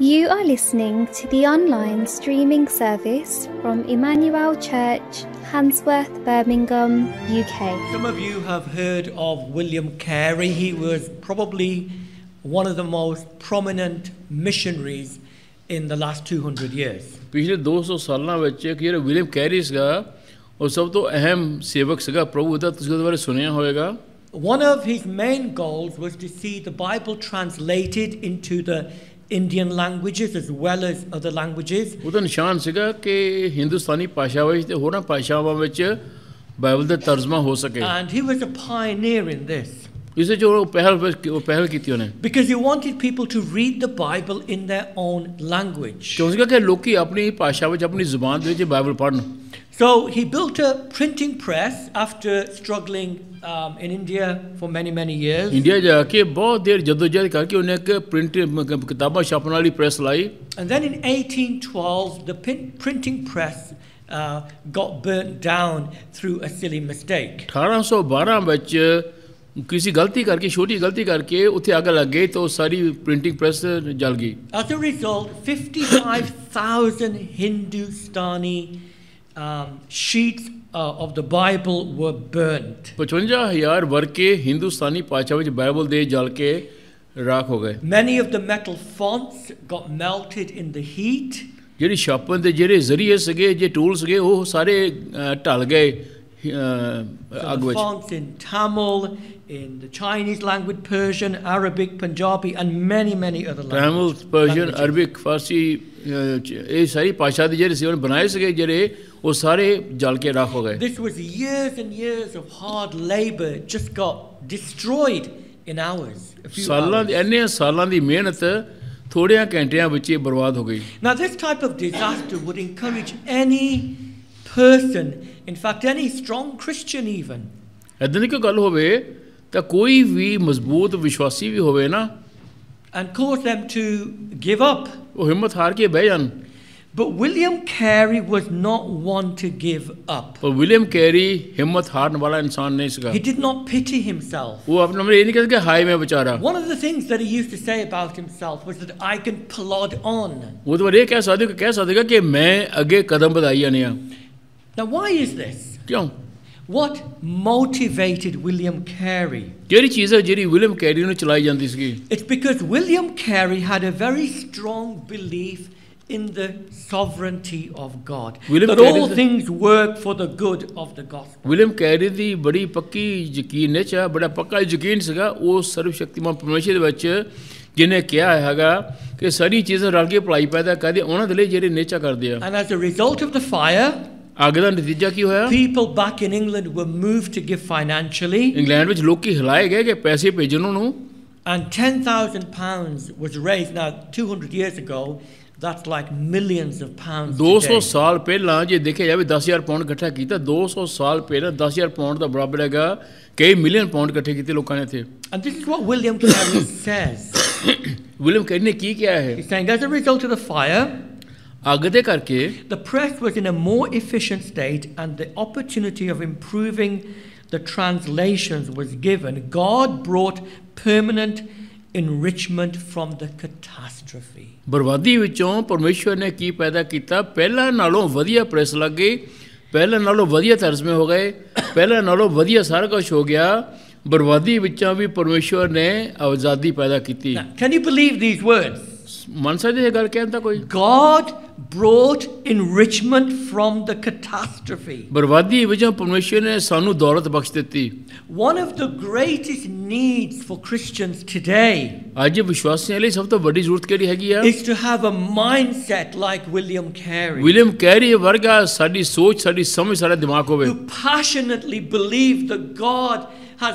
You are listening to the online streaming service from Emmanuel Church, Handsworth, Birmingham, UK. Some of you have heard of William Carey. He was probably one of the most prominent missionaries in the last 200 years. ਪਿਛਲੇ 200 ਸਾਲਾਂ ਵਿੱਚ ਜਿਹੜਾ William carry ਸੀਗਾ ਉਹ ਸਭ ਤੋਂ ਅਹਿਮ ਸੇਵਕ ਸੀਗਾ ਪ੍ਰਭੂ ਦਾ। ਤੁਸੀਂ ਉਹਦੇ ਬਾਰੇ ਸੁਣਿਆ ਹੋਵੇਗਾ। One of his main goals was to see the Bible translated into the Indian languages as well as other languages. ਉਹਦਾ ਨਿਸ਼ਾਨ ਸੀਗਾ ਕਿ ਹਿੰਦੁਸਤਾਨੀ ਭਾਸ਼ਾ ਵਿੱਚ ਤੇ ਹੋਰਾਂ ਭਾਸ਼ਾਵਾਂ ਵਿੱਚ ਬਾਈਬਲ ਦਾ ਤਰਜਮਾ ਹੋ ਸਕੇ। And he was a pioneer in this. ਇਸੇ ਜੋ ਪਹਿਲ ਕੀਤੀ ਉਹਨੇ। Because he wanted people to read the Bible in their own language. ਕਿਉਂ ਸੀਗਾ ਕਿ ਲੋਕੀ ਆਪਣੀ ਭਾਸ਼ਾ ਵਿੱਚ ਆਪਣੀ ਜ਼ੁਬਾਨ ਦੇ ਵਿੱਚ ਬਾਈਬਲ ਪੜ੍ਹਨ। So he built a printing press after struggling in India for many years. India ਜਾ ਕੇ ਬਹੁਤ ਦੇਰ ਜਦੋਜਹਿਦ ਕਰਕੇ ਉਹਨੇ ਇੱਕ ਪ੍ਰਿੰਟ ਕਿਤਾਬਾਂ ਛਾਪਣ ਵਾਲੀ ਪ੍ਰੈਸ ਲਾਈ। And then in 1812 the printing press got burnt down through a silly mistake. 1812 ਵਿੱਚ किसी गलती करके छोटी गलती करके उत्थे आग लग गई तो सारी प्रिंटिंग प्रेस जल गई। As a result, 55,000 Hindustani sheets of the Bible were burnt. 55,000 Warke हिंदुस्तानी भाषा में बाइबल दे जल के राख हो गए। Many of the metal fonts got melted in the heat. ਜਿਹੜੀ ਛਾਪਣ ਦੇ ਜਿਹੜੇ ਜ਼ਰੀਏ ਸੀਗੇ ਜੇ ਟੂਲ ਸੀਗੇ ਉਹ ਸਾਰੇ ਢਲ ਗਏ ਅੱਗ ਵਿੱਚ। Fonts in Tamil, in the Chinese language, Persian, Arabic, Punjabi, and many other languages. Tamil, Persian, Arabic, Farsi, ਇਹ ਸਾਰੀ ਭਾਸ਼ਾ ਦੇ ਜਿਹੜੇ ਸੀ ਉਹਨੇ ਬਣਾਏ ਸੀਗੇ ਜਿਹੜੇ ਉਹ ਸਾਰੇ ਜਲ ਕੇ ਰਾਖ ਹੋ ਗਏ। This was years and years of hard labor just got destroyed in hours. ਸਾਲਾਂ ਦੀ ਇੰਨੇ ਸਾਲਾਂ ਦੀ ਮਿਹਨਤ ਥੋੜ੍ਹਿਆਂ ਘੰਟਿਆਂ ਵਿੱਚ ਹੀ ਬਰਬਾਦ ਹੋ ਗਈ। Now this type of disaster would encourage any person, in fact any strong Christian even, ਇੱਦਾਂ ਦੀ ਕੋਈ ਗੱਲ ਹੋਵੇ ਤਾਂ ਕੋਈ ਵੀ ਮਜ਼ਬੂਤ ਵਿਸ਼ਵਾਸੀ ਵੀ ਹੋਵੇ ਨਾ and cause them to give up. ਉਹ ਹਿੰਮਤ ਹਾਰ ਕੇ ਬਹਿ ਜਾਣ। But William Carey was not one to give up. ਪਰ ਵਿਲੀਅਮ ਕੈਰੀ ਹਿੰਮਤ ਹਾਰਨ ਵਾਲਾ ਇਨਸਾਨ ਨਹੀਂ ਸੀਗਾ। He did not pity himself. ਉਹ ਆਪਣੇ ਮਨ ਇਹ ਨਹੀਂ ਕਹਿੰਦਾ ਕਿ ਹਾਏ ਮੈਂ ਵਿਚਾਰਾ। One of the things that he used to say about himself was that I can plod on. ਉਹ ਤਾਂ ਇਹ ਕਹਿ ਸਕਦਾ ਕਿ ਮੈਂ ਅੱਗੇ ਕਦਮ ਵਧਾਈ ਜਾਣੇ ਆ। Now why is this? ਕਿਉਂ? What motivated William Carey? ਕਿਹੜੀ ਚੀਜ਼ ਹੈ ਜਿਹੜੀ ਵਿਲੀਅਮ ਕੈਰੀ ਨੂੰ ਚਲਾਈ ਜਾਂਦੀ ਸੀਗੀ? It's because William Carey had a very strong belief in the sovereignty of God. That all things work for the good of the gospel. William carry ਦੀ ਬੜੀ ਪੱਕੀ ਯਕੀਨ ਹੈ, ਬੜਾ ਪੱਕਾ ਯਕੀਨ ਸੀਗਾ ਉਹ ਸਰਵ ਸ਼ਕਤੀਮਾਨ ਪਰਮੇਸ਼ਰ ਦੇ ਵਿੱਚ ਜਿਹਨੇ ਕਿਹਾ ਹੈਗਾ ਕਿ ਸਾਰੀ ਚੀਜ਼ਾਂ ਰਲ ਕੇ ਭਲਾਈ ਪੈਦਾ ਕਰਦੇ ਉਹਨਾਂ ਦੇ ਲਈ ਜਿਹੜੇ ਨੇਚਾ ਕਰਦੇ ਆ। And as a result of the fire, ਅੱਗ ਦਾ ਨਤੀਜਾ ਕੀ ਹੋਇਆ? people back in England were moved to give financially. England ਵਿੱਚ ਲੋਕੀ ਹਿਲਾਏ ਗਏ ਕਿ ਪੈਸੇ ਭੇਜਣ ਉਹਨੂੰ। And £10,000 was raised. Now 200 years ago, that's like millions of pounds. 200 ਸਾਲ ਪਹਿਲਾਂ ਜੇ ਦੇਖਿਆ ਜਾਵੇ 10,000 ਪਾਉਂਡ ਇਕੱਠਾ ਕੀਤਾ। 200 ਸਾਲ ਪਹਿਲਾਂ 10,000 ਪਾਉਂਡ ਦਾ ਬਰਾਬਰ ਹੈਗਾ ਕਈ ਮਿਲੀਅਨ ਪਾਉਂਡ ਇਕੱਠੇ ਕੀਤੇ ਲੋਕਾਂ ਨੇ ਇੱਥੇ। And this is what William Carey says. William carry ਨੇ ਕੀ ਕਿਹਾ ਹੈ? He's saying as a result of the fire, ਅੱਗ ਦੇ ਕਰਕੇ the press was in a more efficient state and the opportunity of improving the translations was given. God brought permanent enrichment from the catastrophe. ਬਰਬਾਦੀ ਵਿੱਚੋਂ ਪਰਮੇਸ਼ਵਰ ਨੇ ਕੀ ਪੈਦਾ ਕੀਤਾ? ਪਹਿਲਾਂ ਨਾਲੋਂ ਵਧੀਆ ਪ੍ਰੈਸ ਲੱਗ ਗਈ, ਪਹਿਲਾਂ ਨਾਲੋਂ ਵਧੀਆ ਤਰਜਮੇ ਹੋ ਗਏ, ਪਹਿਲਾਂ ਨਾਲੋਂ ਵਧੀਆ ਸਾਰਾ ਕੁਝ ਹੋ ਗਿਆ। ਬਰਬਾਦੀ ਵਿੱਚੋਂ ਵੀ ਪਰਮੇਸ਼ਵਰ ਨੇ ਆਜ਼ਾਦੀ ਪੈਦਾ ਕੀਤੀ। Can you believe these words? ਮੰਨ ਸਕਦੇ ਇਹ ਗੱਲ ਕਹਿੰਦਾ ਕੋਈ? God brought enrichment from the catastrophe. ਬਰਬਾਦੀ ਵਿੱਚੋਂ ਪਰਮੇਸ਼ਵਰ ਨੇ ਸਾਨੂੰ ਦੌਲਤ ਬਖਸ਼ ਦਿੱਤੀ। One of the greatest needs for Christians today ਅੱਜ ਵਿਸ਼ਵਾਸੀਆਂ ਲਈ ਸਭ ਤੋਂ ਵੱਡੀ ਜ਼ਰੂਰਤ ਕਿਹੜੀ ਹੈਗੀ ਆ? is to have a mindset like William Carey. William carry ਵਰਗਾ ਸਾਡੀ ਸੋਚ, ਸਾਡੀ ਸਮਝ, ਸਾਡਾ ਦਿਮਾਗ ਹੋਵੇ। Who passionately believe that God has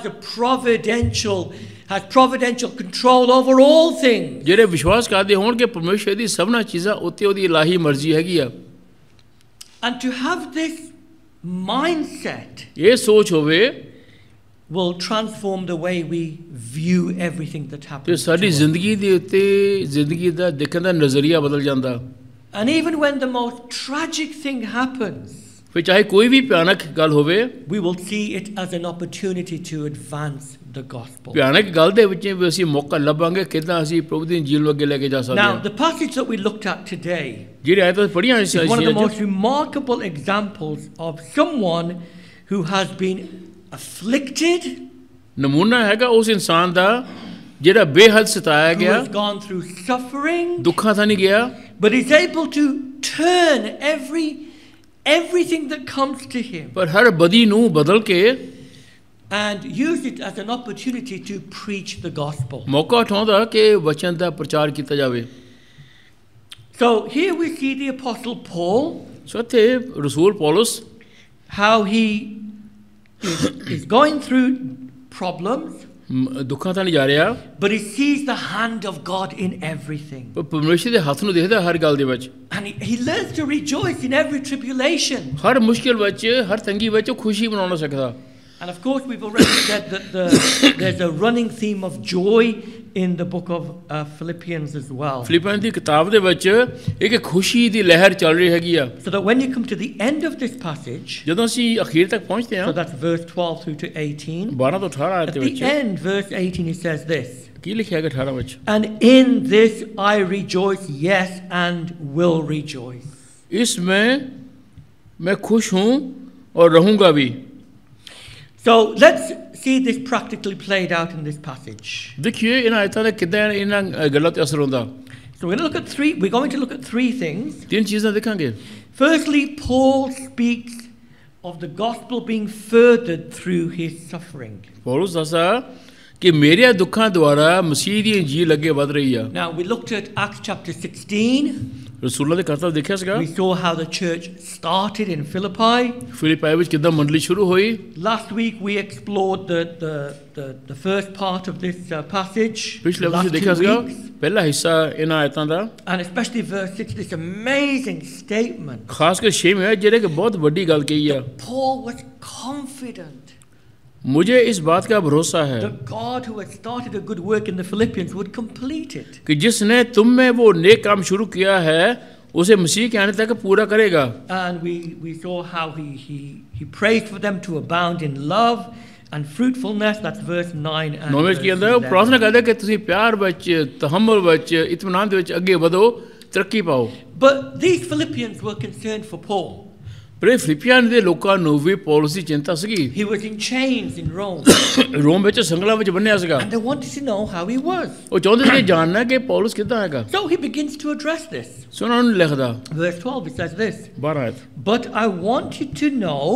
providential control over all things. ਜਿਹੜੇ ਵਿਸ਼ਵਾਸ ਕਰਦੇ ਹੋਣ ਕਿ ਪਰਮੇਸ਼ਰ ਦੀ ਸਭਨਾ ਚੀਜ਼ਾਂ ਉੱਤੇ ਉਹਦੀ ਇਲਾਹੀ ਮਰਜ਼ੀ ਹੈਗੀ ਆ। And to have this mindset ਇਹ ਸੋਚ ਹੋਵੇ will transform the way we view everything that ਤੇ happens. ਸਾਡੀ ਜ਼ਿੰਦਗੀ ਦੇ ਉੱਤੇ ਜ਼ਿੰਦਗੀ ਦਾ ਦੇਖਣ ਦਾ ਨਜ਼ਰੀਆ ਬਦਲ ਜਾਂਦਾ। And even when the most tragic thing happens, ਫਿਰ ਚਾਹੇ ਕੋਈ ਵੀ ਭਿਆਨਕ ਗੱਲ ਹੋਵੇ, we will see it as an opportunity to advance the gospel. ਭਿਆਨਕ ਗੱਲ ਦੇ ਵਿੱਚ ਵੀ ਅਸੀਂ ਮੌਕਾ ਲੱਭਾਂਗੇ ਕਿੱਦਾਂ ਅਸੀਂ ਪ੍ਰਭੂ ਦੀ ਇੰਜੀਲ ਨੂੰ ਅੱਗੇ ਲੈ ਕੇ ਜਾ ਸਕਦੇ Now, ਹਾਂ। the passage that we looked at today ਜਿਹੜੀ ਆਇਤਾਂ ਪੜ੍ਹੀਆਂ is one of the most remarkable examples of someone who has been afflicted, ਨਮੂਨਾ ਹੈਗਾ ਉਸ ਇਨਸਾਨ ਦਾ ਜਿਹੜਾ ਬੇਹੱਦ ਸਤਾਇਆ who ਗਿਆ, has gone through suffering, ਦੁੱਖਾਂ ਤਾਂ ਨਹੀਂ ਗਿਆ, but is able to turn everything that comes to him ਪਰ ਹਰ ਬਦੀ ਨੂੰ ਬਦਲ ਕੇ and use it as an opportunity to preach the gospel. ਮੌਕਾ ਉਠਾਉਂਦਾ ਕਿ ਵਚਨ ਦਾ ਪ੍ਰਚਾਰ ਕੀਤਾ ਜਾਵੇ। So here we see the Apostle Paul, ਸੋ ਇੱਥੇ ਰਸੂਲ Paulus how he is going through problems, ਦੁੱਖਾਂ ਤਾਂ ਨਹੀਂ ਜਾ ਰਿਹਾ, but he sees the hand of God in everything. ਪਰ ਪਰਮੇਸ਼ਰ ਦੇ ਹੱਥ ਨੂੰ ਦੇਖਦਾ ਹਰ ਗੱਲ ਦੇ ਵਿੱਚ। And he learns to rejoice in every tribulation. ਹਰ ਮੁਸ਼ਕਿਲ ਵਿੱਚ, ਹਰ ਤੰਗੀ ਵਿੱਚ ਉਹ ਖੁਸ਼ੀ ਮਨਾਉਣਾ ਸਿੱਖਦਾ। And of course, we've already said that there's a running theme of joy in the book of Philippians as well. ਫਿਲਿੱਪੀਅਨ ਦੀ ਕਿਤਾਬ ਦੇ ਵਿੱਚ ਇੱਕ ਖੁਸ਼ੀ ਦੀ ਲਹਿਰ ਚੱਲ ਰਹੀ ਹੈਗੀ ਆ। So that when you come to the end of this passage, ਜਦੋਂ ਅਸੀਂ ਅਖੀਰ ਤੱਕ ਪਹੁੰਚਦੇ so ਹਾਂ, that's verse 12 through to 18, 12 ਤੋਂ 18 ਆਇਤ at ਦੇ the ਵਿੱਚ end, verse 18, he says this, ਕੀ ਲਿਖਿਆ ਹੈਗਾ 18 ਵਿੱਚ? and in this I rejoice, yes, and will rejoice. इसमें मैं खुश हूँ और रहूँगा भी। So let's see this practically played out in this passage. देखिए इन आयतां ਦਾ ਕਿੱਦਾਂ ਇਹਨਾਂ ਗੱਲਾਂ ਤੇ ਅਸਰ ਹੁੰਦਾ। So we're going to look at three things. ਤਿੰਨ ਚੀਜ਼ਾਂ ਦੇਖਾਂਗੇ। Firstly, Paul speaks of the gospel being furthered through his suffering. Paulus ਦੱਸਦਾ ਕਿ ਮੇਰੇ ਦੁੱਖਾਂ ਦੁਆਰਾ ਮਸੀਹ ਦੀ ਇੰਜੀਲ ਅੱਗੇ ਵਧ ਰਹੀ ਆ। Now we looked at Acts chapter 16. ਰਸੂਲਾਂ ਦੇ ਕਰਤੱਵ ਦੇਖਿਆ ਸੀਗਾ। We saw how the church started in Philippi. Philippi ਵਿੱਚ ਕਿੱਦਾਂ ਮੰਡਲੀ ਸ਼ੁਰੂ ਹੋਈ। Last week we explored the first part of this passage. ਪਿਛਲੇ last ਹਫ਼ਤੇ 2 ਦੇਖਿਆ ਸੀਗਾ weeks. ਪਹਿਲਾ ਹਿੱਸਾ ਇਹਨਾਂ ਆਇਤਾਂ ਦਾ। And especially verse 6, this amazing statement. ਖਾਸ ਕਰ 6 ਵਿੱਚ ਜਿਹੜੇ ਕਿ ਬਹੁਤ ਵੱਡੀ ਗੱਲ ਕਹੀ ਆ। Paul was confident मुझे इस बात का भरोसा है that God who had started a good work in the Philippians would complete it. कि जिसने तुम में वो नेक काम शुरू किया है उसे मसीह के आने तक पूरा करेगा। And we saw how he prayed for them to abound in love and fruitfulness. That's verse 9 and नौवें verse के अंदर 11. प्रार्थना करते कि तुसी प्यार ਵਿੱਚ तहम्मुल ਵਿੱਚ इत्मीनान ਦੇ ਵਿੱਚ ਅੱਗੇ ਵਧੋ ਤਰੱਕੀ ਪਾਓ। But these Philippians were concerned for Paul. ਪਰ ਫਿਲਿੱਪੀਆਂ ਦੇ ਲੋਕਾਂ ਨੂੰ ਵੀ ਪੌਲਸ ਦੀ ਚਿੰਤਾ ਸੀਗੀ। He was in chains in Rome. ਰੋਮ ਵਿੱਚ ਸੰਗਲਾਂ ਵਿੱਚ ਬੰਨਿਆ ਸੀਗਾ। And they wanted to know how he was. ਉਹ ਚਾਹੁੰਦੇ ਸੀ ਕਿ ਜਾਣਨਾ ਕਿ ਪੌਲਸ ਕਿੱਦਾਂ ਹੈਗਾ। So he begins to address this. ਸੋ ਉਹਨਾਂ ਨੂੰ ਲਿਖਦਾ Verse 12, it says this. 12 ਆਇਤ। But I want you to know.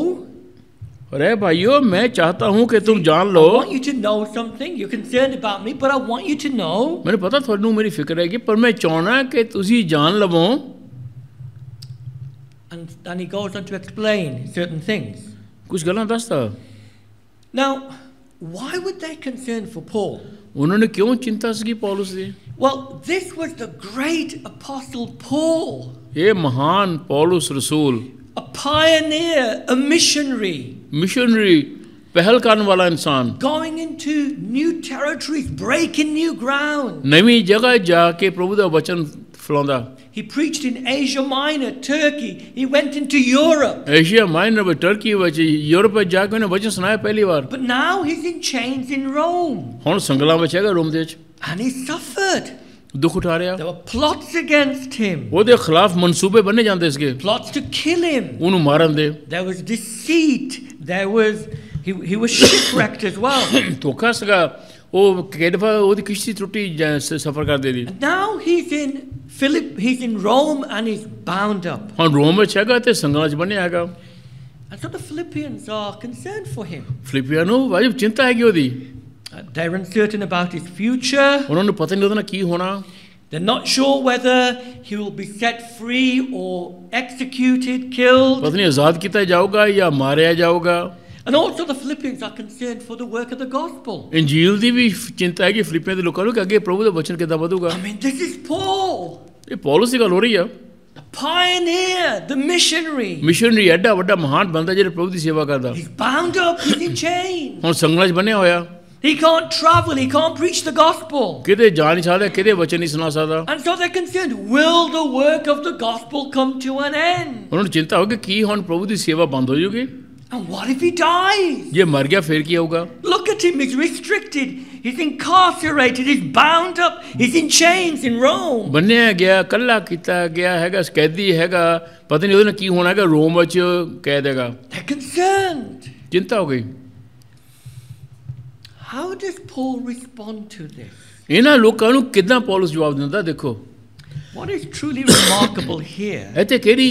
अरे भाइयों मैं चाहता हूँ कि तुम जान लो। I want you to know something. You're concerned about me, but I want you to know. ਮੈਨੂੰ ਪਤਾ ਤੁਹਾਨੂੰ ਮੇਰੀ ਫਿਕਰ ਹੈਗੀ ਪਰ ਮੈਂ ਚਾਹਣਾ ਕਿ ਤੁਸੀਂ ਜਾਣ ਲਵੋ। And he goes on to explain certain things. ਕੁਝ ਗੱਲਾਂ ਦੱਸਦਾ। Now, why would they concern for Paul? ਉਹਨਾਂ ਨੇ ਕਿਉਂ ਚਿੰਤਾ ਸੀ ਪੌਲਸ ਦੀ? Well, this was the great apostle Paul. ਇਹ ਮਹਾਨ ਪੌਲਸ ਰਸੂਲ, A pioneer, a missionary. Missionary, ਪਹਿਲ ਕਰਨ ਵਾਲਾ ਇਨਸਾਨ, Going into new territories, breaking new ground. ਨਵੀਂ ਜਗ੍ਹਾ ਜਾ ਕੇ ਪ੍ਰਭੂ ਦਾ ਵਚਨ ਫੈਲਾਉਂਦਾ। He preached in Asia Minor, Turkey. He went into Europe. Asia minor ਵਿੱਚ, ਟਰਕੀ ਵਿੱਚ, ਯੂਰਪ ਵਿੱਚ ਜਾ ਕੇ ਉਹਨੇ ਵਚਨ ਸੁਣਾਇਆ ਪਹਿਲੀ ਵਾਰ। But now he's in chains in Rome. ਹੁਣ ਸੰਗਲਾਂ ਵਿੱਚ ਹੈਗਾ ਰੋਮ ਦੇ ਵਿੱਚ। And he suffered. ਦੁੱਖ ਉਠਾ ਰਿਹਾ। There were plots against him. ਉਹਦੇ ਖਿਲਾਫ ਮਨਸੂਬੇ ਬੰਨੇ ਜਾਂਦੇ ਸੀਗੇ। Plots to kill him. ਉਹਨੂੰ ਮਾਰਨ ਦੇ। There was deceit. There was he was shipwrecked as well. ਧੋਖਾ ਸੀਗਾ। ਉਹ ਕਿਹੜਾ ਉਹਦੀ ਕਿਸ਼ਤੀ ਟੁੱਟੀ ਸਫ਼ਰ ਕਰਦੇ ਦੀ। And now he's in Rome and he's bound up. ਹੁਣ ਰੋਮ ਵਿੱਚ ਹੈਗਾ ਤੇ ਸੰਗਲਾਂ 'ਚ ਬੰਨਿਆ ਹੈਗਾ। And so the Philippians are concerned for him. ਫਿਲਿੱਪੀਆਂ ਨੂੰ ਵਾਜਬ ਚਿੰਤਾ ਹੈਗੀ ਉਹਦੀ। They're uncertain about his future. ਉਹਨਾਂ ਨੂੰ ਪਤਾ ਨਹੀਂ ਉਹਦੇ ਨਾਲ ਕੀ ਹੋਣਾ। They're not sure whether he will be set free or executed, killed. ਪਤਾ ਨਹੀਂ ਆਜ਼ਾਦ ਕੀਤਾ ਜਾਊਗਾ ਜਾਂ ਮਾਰਿਆ ਜਾਊਗਾ। And also the Philippians are concerned for the work of the gospel. ਇੰਜੀਲ ਦੀ ਵੀ ਚਿੰਤਾ ਹੈ ਕਿ ਫਿਲਿੱਪੀਆਂ ਦੇ ਲੋਕਾਂ ਨੂੰ ਕਿ ਅੱਗੇ ਪ੍ਰਭੂ ਦਾ ਵਚਨ ਕਿੱਦਾਂ ਵਧੂਗਾ। I mean, this is Paul. ਇਹ ਪੌਲਸ ਦੀ ਗੱਲ ਹੋ ਰਹੀ ਆ। The pioneer, the missionary. Missionary ਐਡਾ ਵੱਡਾ ਮਹਾਨ ਬੰਦਾ ਜਿਹੜਾ ਪ੍ਰਭੂ ਦੀ ਸੇਵਾ ਕਰਦਾ। He's bound up, he's in chains. ਹੁਣ ਸੰਗਲਾਂ 'ਚ ਬੰਨਿਆ ਹੋਇਆ। He can't travel. He can't preach the gospel. ਕਿਤੇ ਜਾ ਨਹੀਂ ਸਕਦਾ, ਕਿਤੇ ਵਚਨ ਨਹੀਂ ਸੁਣਾ ਸਕਦਾ। And so they're concerned, will the work of the gospel come to an end? ਉਹਨਾਂ ਨੂੰ ਚਿੰਤਾ ਹੋ ਕਿ ਕੀ ਹੁਣ ਪ੍ਰਭੂ ਦੀ ਸੇਵਾ ਬੰਦ ਹੋ ਜਾਊਗੀ? And what if he dies? ਜੇ ਮਰ ਗਿਆ ਫਿਰ ਕੀ ਹੋਊਗਾ? Look at him, he's restricted, he's incarcerated, he's bound up, he's in chains in Rome. ਬੰਨਿਆ ਗਿਆ, ਕੱਲਾ ਕੀਤਾ ਗਿਆ ਹੈਗਾ, ਕੈਦੀ ਹੈਗਾ, ਪਤਾ ਨਹੀਂ ਉਹਦੇ ਨਾਲ ਕੀ ਹੋਣਾ ਹੈਗਾ, ਰੋਮ ਵਿੱਚ ਕੈਦ ਹੈਗਾ। They're concerned. ਚਿੰਤਾ ਹੋ ਗਈ। How does Paul respond to this? ਇਹਨਾਂ ਲੋਕਾਂ ਨੂੰ ਕਿੱਦਾਂ ਪੌਲਸ ਜਵਾਬ ਦਿੰਦਾ? ਦੇਖੋ What is truly remarkable here ਇੱਥੇ ਕਿਹੜੀ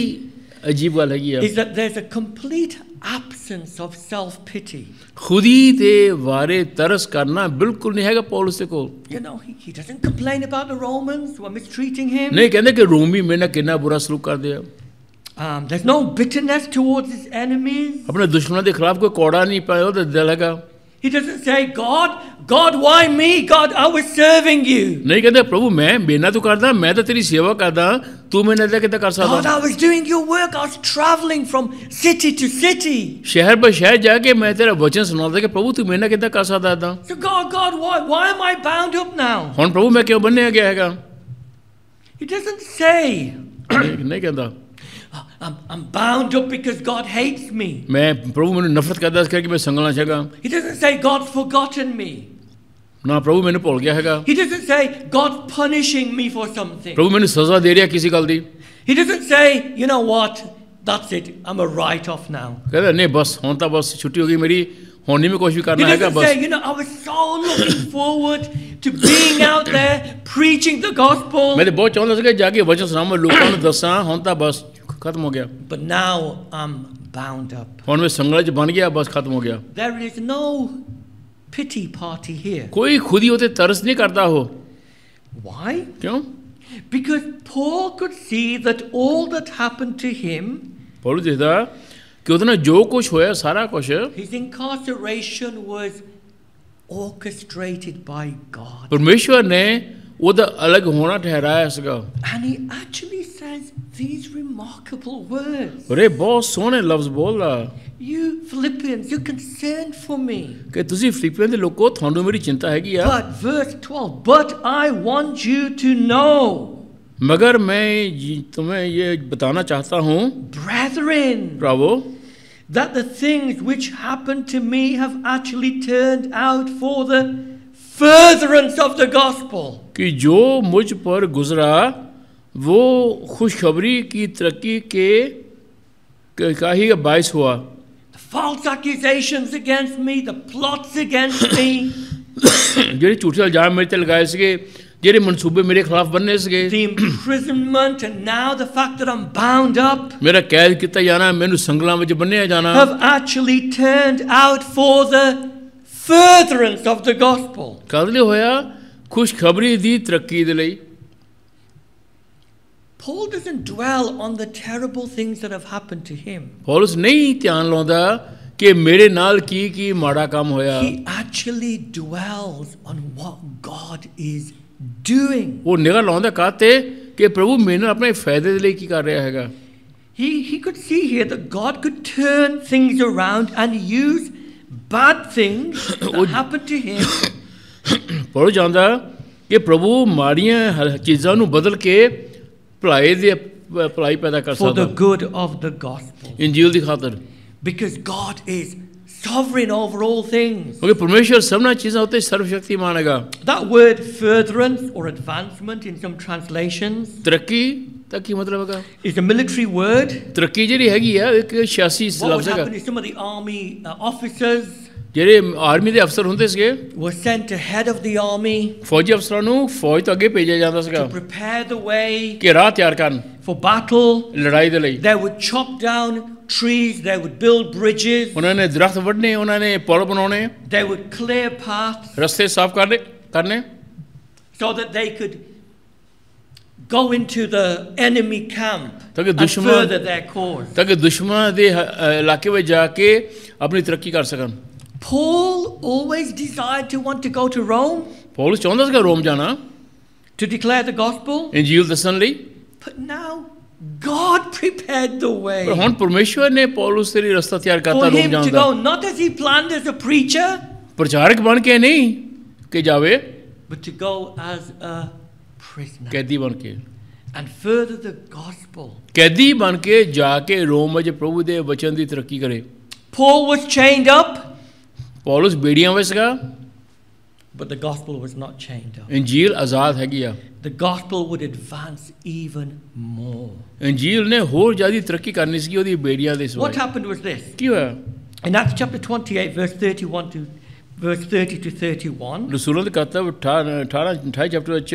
ਅਜੀਬ ਗੱਲ ਹੈਗੀ ਆ, is that there's a complete absence of self-pity. ਖੁਦੀ ਦੇ ਬਾਰੇ ਤਰਸ ਕਰਨਾ ਬਿਲਕੁਲ ਨਹੀਂ ਹੈਗਾ ਪੌਲਸ ਦੇ ਕੋਲ। You know, he doesn't complain about the Romans who are mistreating him. ਨਹੀਂ ਕਹਿੰਦੇ ਕਿ ਰੋਮੀ ਮੇਰੇ ਨਾਲ ਕਿੰਨਾ ਬੁਰਾ ਸਲੂਕ ਕਰਦੇ ਆ। There's no bitterness towards his enemies. ਆਪਣੇ ਦੁਸ਼ਮਣਾਂ ਦੇ ਖਿਲਾਫ ਕੋਈ ਕੋੜਾ ਨਹੀਂ ਪਾਇਆ ਉਹਦਾ ਦਿਲ ਹੈਗਾ। He doesn't say, God, why me? God, I was serving you. ਨਹੀਂ ਕਹਿੰਦੇ ਪ੍ਰਭੂ ਮੈਂ ਮੇਨਾ ਤੂੰ ਕਰਦਾ, ਮੈਂ ਤਾਂ ਤੇਰੀ ਸੇਵਾ ਕਰਦਾ, ਤੂੰ ਮੇਰੇ ਨਾਲ ਕਿੱਦਾਂ ਕਰ God, ਸਕਦਾ? I was doing your work. I was traveling from city to city. ਸ਼ਹਿਰ ਬਰ ਸ਼ਹਿਰ ਜਾ ਕੇ ਮੈਂ ਤੇਰਾ ਵਚਨ ਸੁਣਾਉਂਦਾ ਕਿ ਪ੍ਰਭੂ ਤੂੰ ਮੇਰੇ ਨਾਲ ਕਿੱਦਾਂ ਕਰ ਸਕਦਾ ਏਦਾਂ? So God, why am I bound up now? ਹੁਣ ਪ੍ਰਭੂ ਮੈਂ ਕਿਉਂ ਬੰਨਿਆ ਗਿਆ ਹੈਗਾ? He doesn't say, ਨਹੀਂ ਕਹਿੰਦਾ I'm bound up because God hates me. ਮੈਂ ਪ੍ਰਭੂ ਮੈਨੂੰ ਨਫ਼ਰਤ ਕਰਦਾ ਇਸ ਕਰਕੇ ਮੈਂ ਸੰਗਲਾਂ ਛਗਾ। He doesn't say God's forgotten me. ਨਾ ਪ੍ਰਭੂ ਮੈਨੂੰ ਭੁੱਲ ਗਿਆ ਹੈਗਾ। He doesn't say God's punishing me for something. ਪ੍ਰਭੂ ਮੈਨੂੰ ਸਜ਼ਾ ਦੇ ਰਿਹਾ ਕਿਸੇ ਗੱਲ ਦੀ। He doesn't say, you know what, that's it, I'm a write-off now. ਕਹਿੰਦਾ ਨਹੀਂ ਬਸ ਹੁਣ ਤਾਂ ਬਸ ਛੁੱਟੀ ਹੋ ਗਈ ਮੇਰੀ, ਹੁਣ ਨਹੀਂ ਮੈਂ ਕੁਛ ਵੀ He ਕਰਨਾ ਹੈਗਾ doesn't bus. say, you know, I was so looking forward to being out there preaching the gospel. ਮੈਂ ਤਾਂ ਬਹੁਤ ਚਾਹੁੰਦਾ ਸੀ ਕਿ ਜਾ ਕੇ ਵਚਨ ਸੁਣਾਵਾਂ, ਲੋਕਾਂ ਨੂੰ ਦੱਸਾਂ, ਹੁਣ ਤਾਂ ਬਸ ਖਤਮ ਹੋ ਗਿਆ। But now I'm bound up. ਹੁਣ ਮੈਂ ਸੰਗਲਾਂ 'ਚ ਬਣ ਗਿਆ, ਬਸ ਖਤਮ ਹੋ ਗਿਆ। There is no pity party here. ਕੋਈ ਖੁਦੀ ਉਤੇ ਤਰਸ ਨਹੀਂ ਕਰਦਾ ਉਹ। Why? ਕਿਉਂ? Because Paul could see that all that happened to him, Paulus ਦੇਖਦਾ ਕਿ ਉਹਦੇ ਨਾਲ ਜੋ ਕੁਝ ਹੋਇਆ ਸਾਰਾ ਕੁਝ his incarceration was orchestrated by God. ਪਰਮੇਸ਼ਵਰ ਨੇ ਉਹਦਾ ਅਲੱਗ ਹੋਣਾ ਠਹਿਰਾਇਆ ਸੀਗਾ। And he actually says these remarkable words. ਅਰੇ ਬਹੁਤ ਸੋਹਣੇ ਲਫ਼ਜ਼ ਬੋਲਦਾ You Philippians, you're concerned for me. ਕਿ ਤੁਸੀਂ ਫਿਲੀਪੀਆਂ ਦੇ ਲੋਕੋ ਤੁਹਾਨੂੰ ਮੇਰੀ ਚਿੰਤਾ ਹੈਗੀ ਆ। But verse 12, but I want you to know, मगर मैं तुम्हें ये बताना चाहता हूँ brethren, भ्रावो, that the things which happened to me have actually turned out for the furtherance of the gospel. कि जो मुझ पर गुजरा वो खुशखबरी की तरक्की के का ही बायस हुआ। The false accusations against me, the plots against me, ਜਿਹੜੇ ਝੂਠੇ ਇਲਜ਼ਾਮ ਮੇਰੇ ਤੇ ਲਗਾਏ ਸੀਗੇ, ਜਿਹੜੇ ਮਨਸੂਬੇ ਮੇਰੇ ਖਿਲਾਫ ਬੰਨੇ ਸੀਗੇ, the imprisonment, and now the fact that I'm bound up, ਮੇਰਾ ਕੈਦ ਕੀਤਾ ਜਾਣਾ, ਮੈਨੂੰ ਸੰਗਲਾਂ ਵਿੱਚ ਬੰਨਿਆ ਜਾਣਾ, have actually turned out for the furtherance of the gospel. ਕਦ ਲਈ ਹੋਇਆ? ਖੁਸ਼ਖਬਰੀ ਦੀ ਤਰੱਕੀ ਦੇ ਲਈ। Paul doesn't dwell on the terrible things that have happened to him. Paulus ਨਹੀਂ ਧਿਆਨ ਲਾਉਂਦਾ ਕਿ ਮੇਰੇ ਨਾਲ ਕੀ ਮਾੜਾ ਕੰਮ ਹੋਇਆ। He actually dwells on what God is doing. ਉਹ ਨਿਗਾਹ ਲਾਉਂਦਾ ਕਾਤੇ ਕਿ ਪ੍ਰਭੂ ਮੇਰੇ ਨਾਲ ਆਪਣੇ ਫਾਇਦੇ ਦੇ ਲਈ ਕੀ ਕਰ ਰਿਹਾ ਹੈਗਾ। He could see here that God could turn things around and use bad things that happened to him. Paulus ਜਾਣਦਾ ਕਿ ਪ੍ਰਭੂ ਮਾੜੀਆਂ ਚੀਜ਼ਾਂ ਨੂੰ ਬਦਲ ਕੇ ਭਲਾਈ ਪੈਦਾ ਕਰ for the ਸਕਦਾ good of the gospel. ਇੰਜੀਲ ਦੀ ਖਾਤਰ। Because God is sovereign over all things. ਕਿਉਂਕਿ ਪਰਮੇਸ਼ਵਰ ਸਭਨਾਂ ਚੀਜ਼ਾਂ ਉੱਤੇ ਸਰਵਸ਼ਕਤੀਮਾਨ ਹੈਗਾ। That word furtherance or advancement in some translations ਤਰੱਕੀ ਦਾ ਕੀ ਮਤਲਬ ਹੈਗਾ? is a military word. ਤਰੱਕੀ ਜਿਹੜੀ ਹੈਗੀ ਆ ਇੱਕ ਸਿਆਸੀ What would ਲਫ਼ਜ਼ ਹੈਗਾ। happen is some of the army officers ਜਿਹੜੇ ਆਰਮੀ ਦੇ ਅਫਸਰ ਹੁੰਦੇ ਸੀਗੇ, were sent ahead of the army ਫੌਜੀ ਅਫਸਰਾਂ ਨੂੰ ਫੌਜ ਤੋਂ ਅੱਗੇ ਭੇਜਿਆ ਜਾਂਦਾ ਸੀਗਾ to prepare the way ਕਿ ਰਾਹ ਤਿਆਰ ਕਰਨ for battle. ਲੜਾਈ ਦੇ ਲਈ। They would chop down trees, they would build bridges, ਉਹਨਾਂ ਨੇ ਦਰਖਤ ਵੱਢਣੇ, ਉਹਨਾਂ ਨੇ ਪੁਲ ਬਣਾਉਣੇ, they would clear paths ਰਸਤੇ ਸਾਫ਼ ਕਰਨੇ so that they could go into the enemy camp ਤਾਂ ਕਿ and ਦੁਸ਼ਮਣ further their cause. ਤਾਂ ਕਿ ਦੁਸ਼ਮਣਾਂ ਦੇ ਇਲਾਕੇ ਵਿੱਚ ਜਾ ਕੇ ਆਪਣੀ ਤਰੱਕੀ ਕਰ ਸਕਣ। Paul always desired to want to go to Rome Paulus ਚਾਹੁੰਦਾ ਸੀਗਾ ਰੋਮ ਜਾਣਾ to declare the gospel, ਇੰਜੀਲ ਦੱਸਣ ਲਈ, but now God prepared the way ਪਰ ਹੁਣ ਪਰਮੇਸ਼ਵਰ ਨੇ ਪੌਲਸ ਦੇ ਲਈ ਰਸਤਾ ਤਿਆਰ ਕਰਤਾ for ਰੋਮ him ਜਾਣ to the. go, not as he planned as a preacher, ਪ੍ਰਚਾਰਕ ਬਣ ਕੇ ਨਹੀਂ ਕਿ ਜਾਵੇ, but to go as a prisoner ਕੈਦੀ ਬਣ ਕੇ, and further the gospel. ਕੈਦੀ ਬਣ ਕੇ ਜਾ ਕੇ ਰੋਮ ਵਿੱਚ ਪ੍ਰਭੂ ਦੇ ਵਚਨ ਦੀ ਤਰੱਕੀ ਕਰੇ। Paul was chained up, Paulus ਬੇੜੀਆਂ ਵਿੱਚ ਸੀਗਾ, but the gospel was not chained up. ਇੰਜੀਲ ਆਜ਼ਾਦ ਹੈਗੀ ਆ। The gospel would advance even more. ਇੰਜੀਲ ਨੇ ਹੋਰ ਜ਼ਿਆਦਾ ਤਰੱਕੀ ਕਰਨੀ ਸੀ ਉਹਦੀ ਬੇੜੀਆਂ ਦੇ What ਸਿਵਾਏ। happened was this. ਕੀ ਹੋਇਆ? In Acts chapter 28, verse 30 to 31. ਰਸੂਲਾਂ ਦੇ ਕਰਤੱਵ 28 ਚੈਪਟਰ ਵਿੱਚ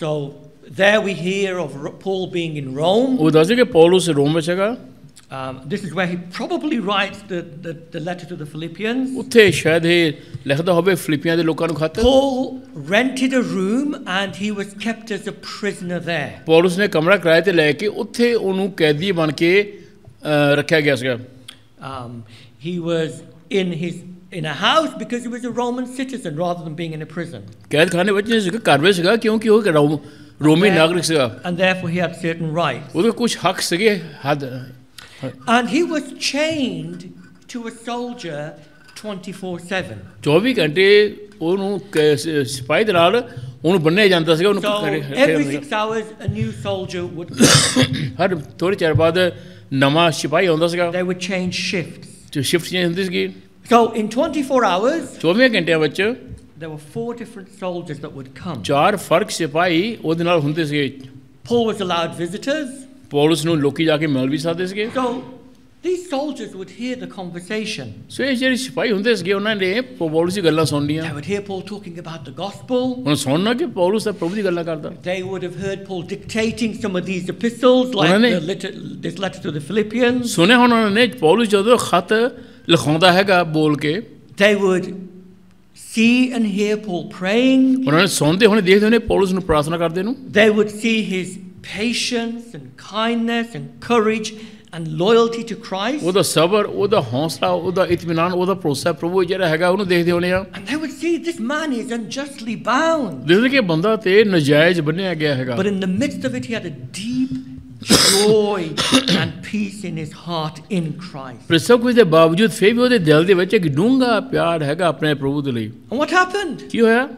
So there we hear of Paul being in Rome. ਉਹ ਦੱਸਦੇ ਕਿ ਪੌਲਸ ਰੋਮ ਵਿੱਚ ਹੈਗਾ। This is where he probably writes the letter to the Philippians. ਉੱਥੇ ਸ਼ਾਇਦ ਇਹ ਲਿਖਦਾ ਹੋਵੇ ਫਿਲਿੱਪੀਆਂ ਦੇ ਲੋਕਾਂ ਨੂੰ ਖਤ। Paul rented a room and he was kept as a prisoner there. Paulus ਨੇ ਕਮਰਾ ਕਿਰਾਏ ਤੇ ਲੈ ਕੇ ਉੱਥੇ ਉਹਨੂੰ ਕੈਦੀ ਬਣ ਕੇ ਰੱਖਿਆ ਗਿਆ ਸੀਗਾ। He was in a house because he was a Roman citizen rather than being in a prison. ਕੈਦਖਾਨੇ ਵਿੱਚ ਨਹੀਂ ਸੀਗਾ, ਘਰ ਵਿੱਚ ਸੀਗਾ ਕਿਉਂਕਿ ਉਹ ਰੋਮੀ ਨਾਗਰਿਕ ਸੀਗਾ। And therefore he had certain rights. ਉਹਦੇ ਕੁਝ ਹੱਕ ਸੀਗੇ ਹੱਦ। And he was chained to a soldier 24/7. 24 ਘੰਟੇ ਉਹਨੂੰ ਸਿਪਾਹੀ ਦੇ ਨਾਲ ਉਹਨੂੰ ਬੰਨਿਆ ਜਾਂਦਾ ਸੀਗਾ। ਉਹਨੂੰ So every 6 hours a new soldier would come. ਹਰ ਥੋੜ੍ਹੇ ਚਿਰ ਬਾਅਦ ਨਵਾਂ ਸਿਪਾਹੀ ਆਉਂਦਾ ਸੀਗਾ। They would change shifts. ਜੋ ਸ਼ਿਫਟ ਚੇਂਜ ਹੁੰਦੀ ਸੀਗੀ। So in 24 hours 24 ਘੰਟਿਆਂ ਵਿੱਚ there were 4 different soldiers that would come. 4 ਫਰਕ ਸਿਪਾਹੀ ਉਹਦੇ ਨਾਲ ਹੁੰਦੇ ਸੀਗੇ। Paul was allowed visitors. Paulus ਨੂੰ ਲੋਕੀ ਜਾ ਕੇ ਮਿਲ ਵੀ ਸਕਦੇ ਸੀਗੇ। So these soldiers would hear the conversation. ਸੋ ਇਹ ਜਿਹੜੇ ਸਿਪਾਹੀ ਹੁੰਦੇ ਸੀਗੇ ਉਹਨਾਂ ਨੇ ਪੌਲਸ ਦੀ ਗੱਲਾਂ ਸੁਣਨੀਆਂ। They would hear Paul talking about the gospel. ਉਹਨਾਂ ਸੁਣਨਾ ਕਿ ਪੌਲਸ ਤਾਂ ਪ੍ਰਭੂ ਦੀ ਗੱਲਾਂ ਕਰਦਾ। They would have heard Paul dictating some of these epistles, like this letter to the Philippians. ਸੁਣਿਆ ਉਹਨਾਂ ਨੇ ਪੌਲਸ ਜਦੋਂ ਖਤ ਲਿਖਾਉਂਦਾ ਹੈਗਾ ਬੋਲ ਕੇ। They would see and hear Paul praying. ਉਹਨਾਂ ਨੇ ਸੁਣਦੇ ਹੋਣੇ ਦੇਖਦੇ ਹੋਣੇ ਪੌਲਸ ਨੂੰ ਪ੍ਰਾਰਥਨਾ ਕਰਦੇ ਨੂੰ। They would see his patience and kindness and courage and loyalty to Christ. ਉਹਦਾ ਸਬਰ, ਉਹਦਾ ਹੌਸਲਾ, ਉਹਦਾ ਇਤਮੀਨਾਨ, ਉਹਦਾ ਭਰੋਸਾ ਪ੍ਰਭੂ ਜਿਹੜਾ ਹੈਗਾ ਉਹਨੂੰ ਦੇਖਦੇ ਹੋਣੇ ਆ। And they would see this man is unjustly bound. ਦੇਖਦੇ ਕਿ ਬੰਦਾ ਤੇ ਨਜਾਇਜ਼ ਬੰਨਿਆ ਗਿਆ ਹੈਗਾ। But in the midst of it he had a deep joy and peace in his heart in Christ. ਪਰ ਸਭ ਕੁਝ ਦੇ ਬਾਵਜੂਦ ਫਿਰ ਵੀ ਉਹਦੇ ਦਿਲ ਦੇ ਵਿੱਚ ਇੱਕ ਡੂੰਘਾ ਪਿਆਰ ਹੈਗਾ ਆਪਣੇ ਪ੍ਰਭੂ ਦੇ ਲਈ। And what happened? ਕੀ ਹੋਇਆ?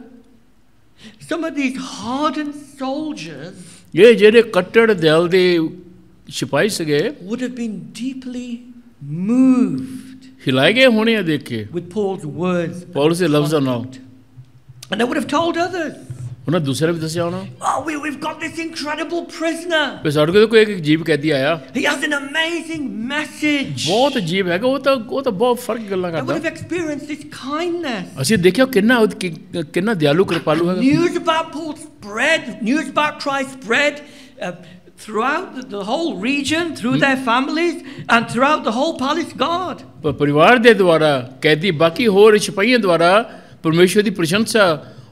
Some of these hardened soldiers ਇਹ ਜਿਹੜੇ ਕੱਟੜ ਦਿਲ ਦੇ ਸਿਪਾਹੀ ਸੀਗੇ would have been deeply moved ਹਿਲਾਏ ਗਏ ਹੋਣੇ ਆ ਦੇਖ ਕੇ with Paul's words. ਪੌਲਸ ਦੇ ਲਫ਼ਜ਼ਾਂ ਨਾਲ। And they would have told others, ਉਹਨਾਂ ਦੂਸਰੇ ਵੀ ਦੱਸਿਆ ਹੋਣਾ oh, we've got this incredible prisoner. ਵੀ ਸਾਡੇ ਕੋਲ ਕੋਈ ਇੱਕ ਅਜੀਬ ਕੈਦੀ ਆਇਆ, He has an amazing message. ਬਹੁਤ ਅਜੀਬ ਹੈਗਾ, ਉਹ ਤਾਂ ਬਹੁਤ ਫਰਕ ਗੱਲਾਂ They would have ਕਰਦਾ। experienced this kindness. ਅਸੀਂ ਦੇਖਿਆ ਕਿੰਨਾ ਦਿਆਲੂ ਕਿਰਪਾਲੂ ਹੈਗਾ। News about Paul spread, news about Christ spread throughout the whole region, through their families, and throughout the whole palace guard. ਪਰਿਵਾਰ ਦੇ ਦੁਆਰਾ ਕੈਦੀ ਬਾਕੀ ਹੋਰ ਸਿਪਾਹੀਆਂ ਦੁਆਰਾ ਪਰਮੇਸ਼ਵਰ ਦੀ ਪ੍ਰਸ਼ੰਸਾ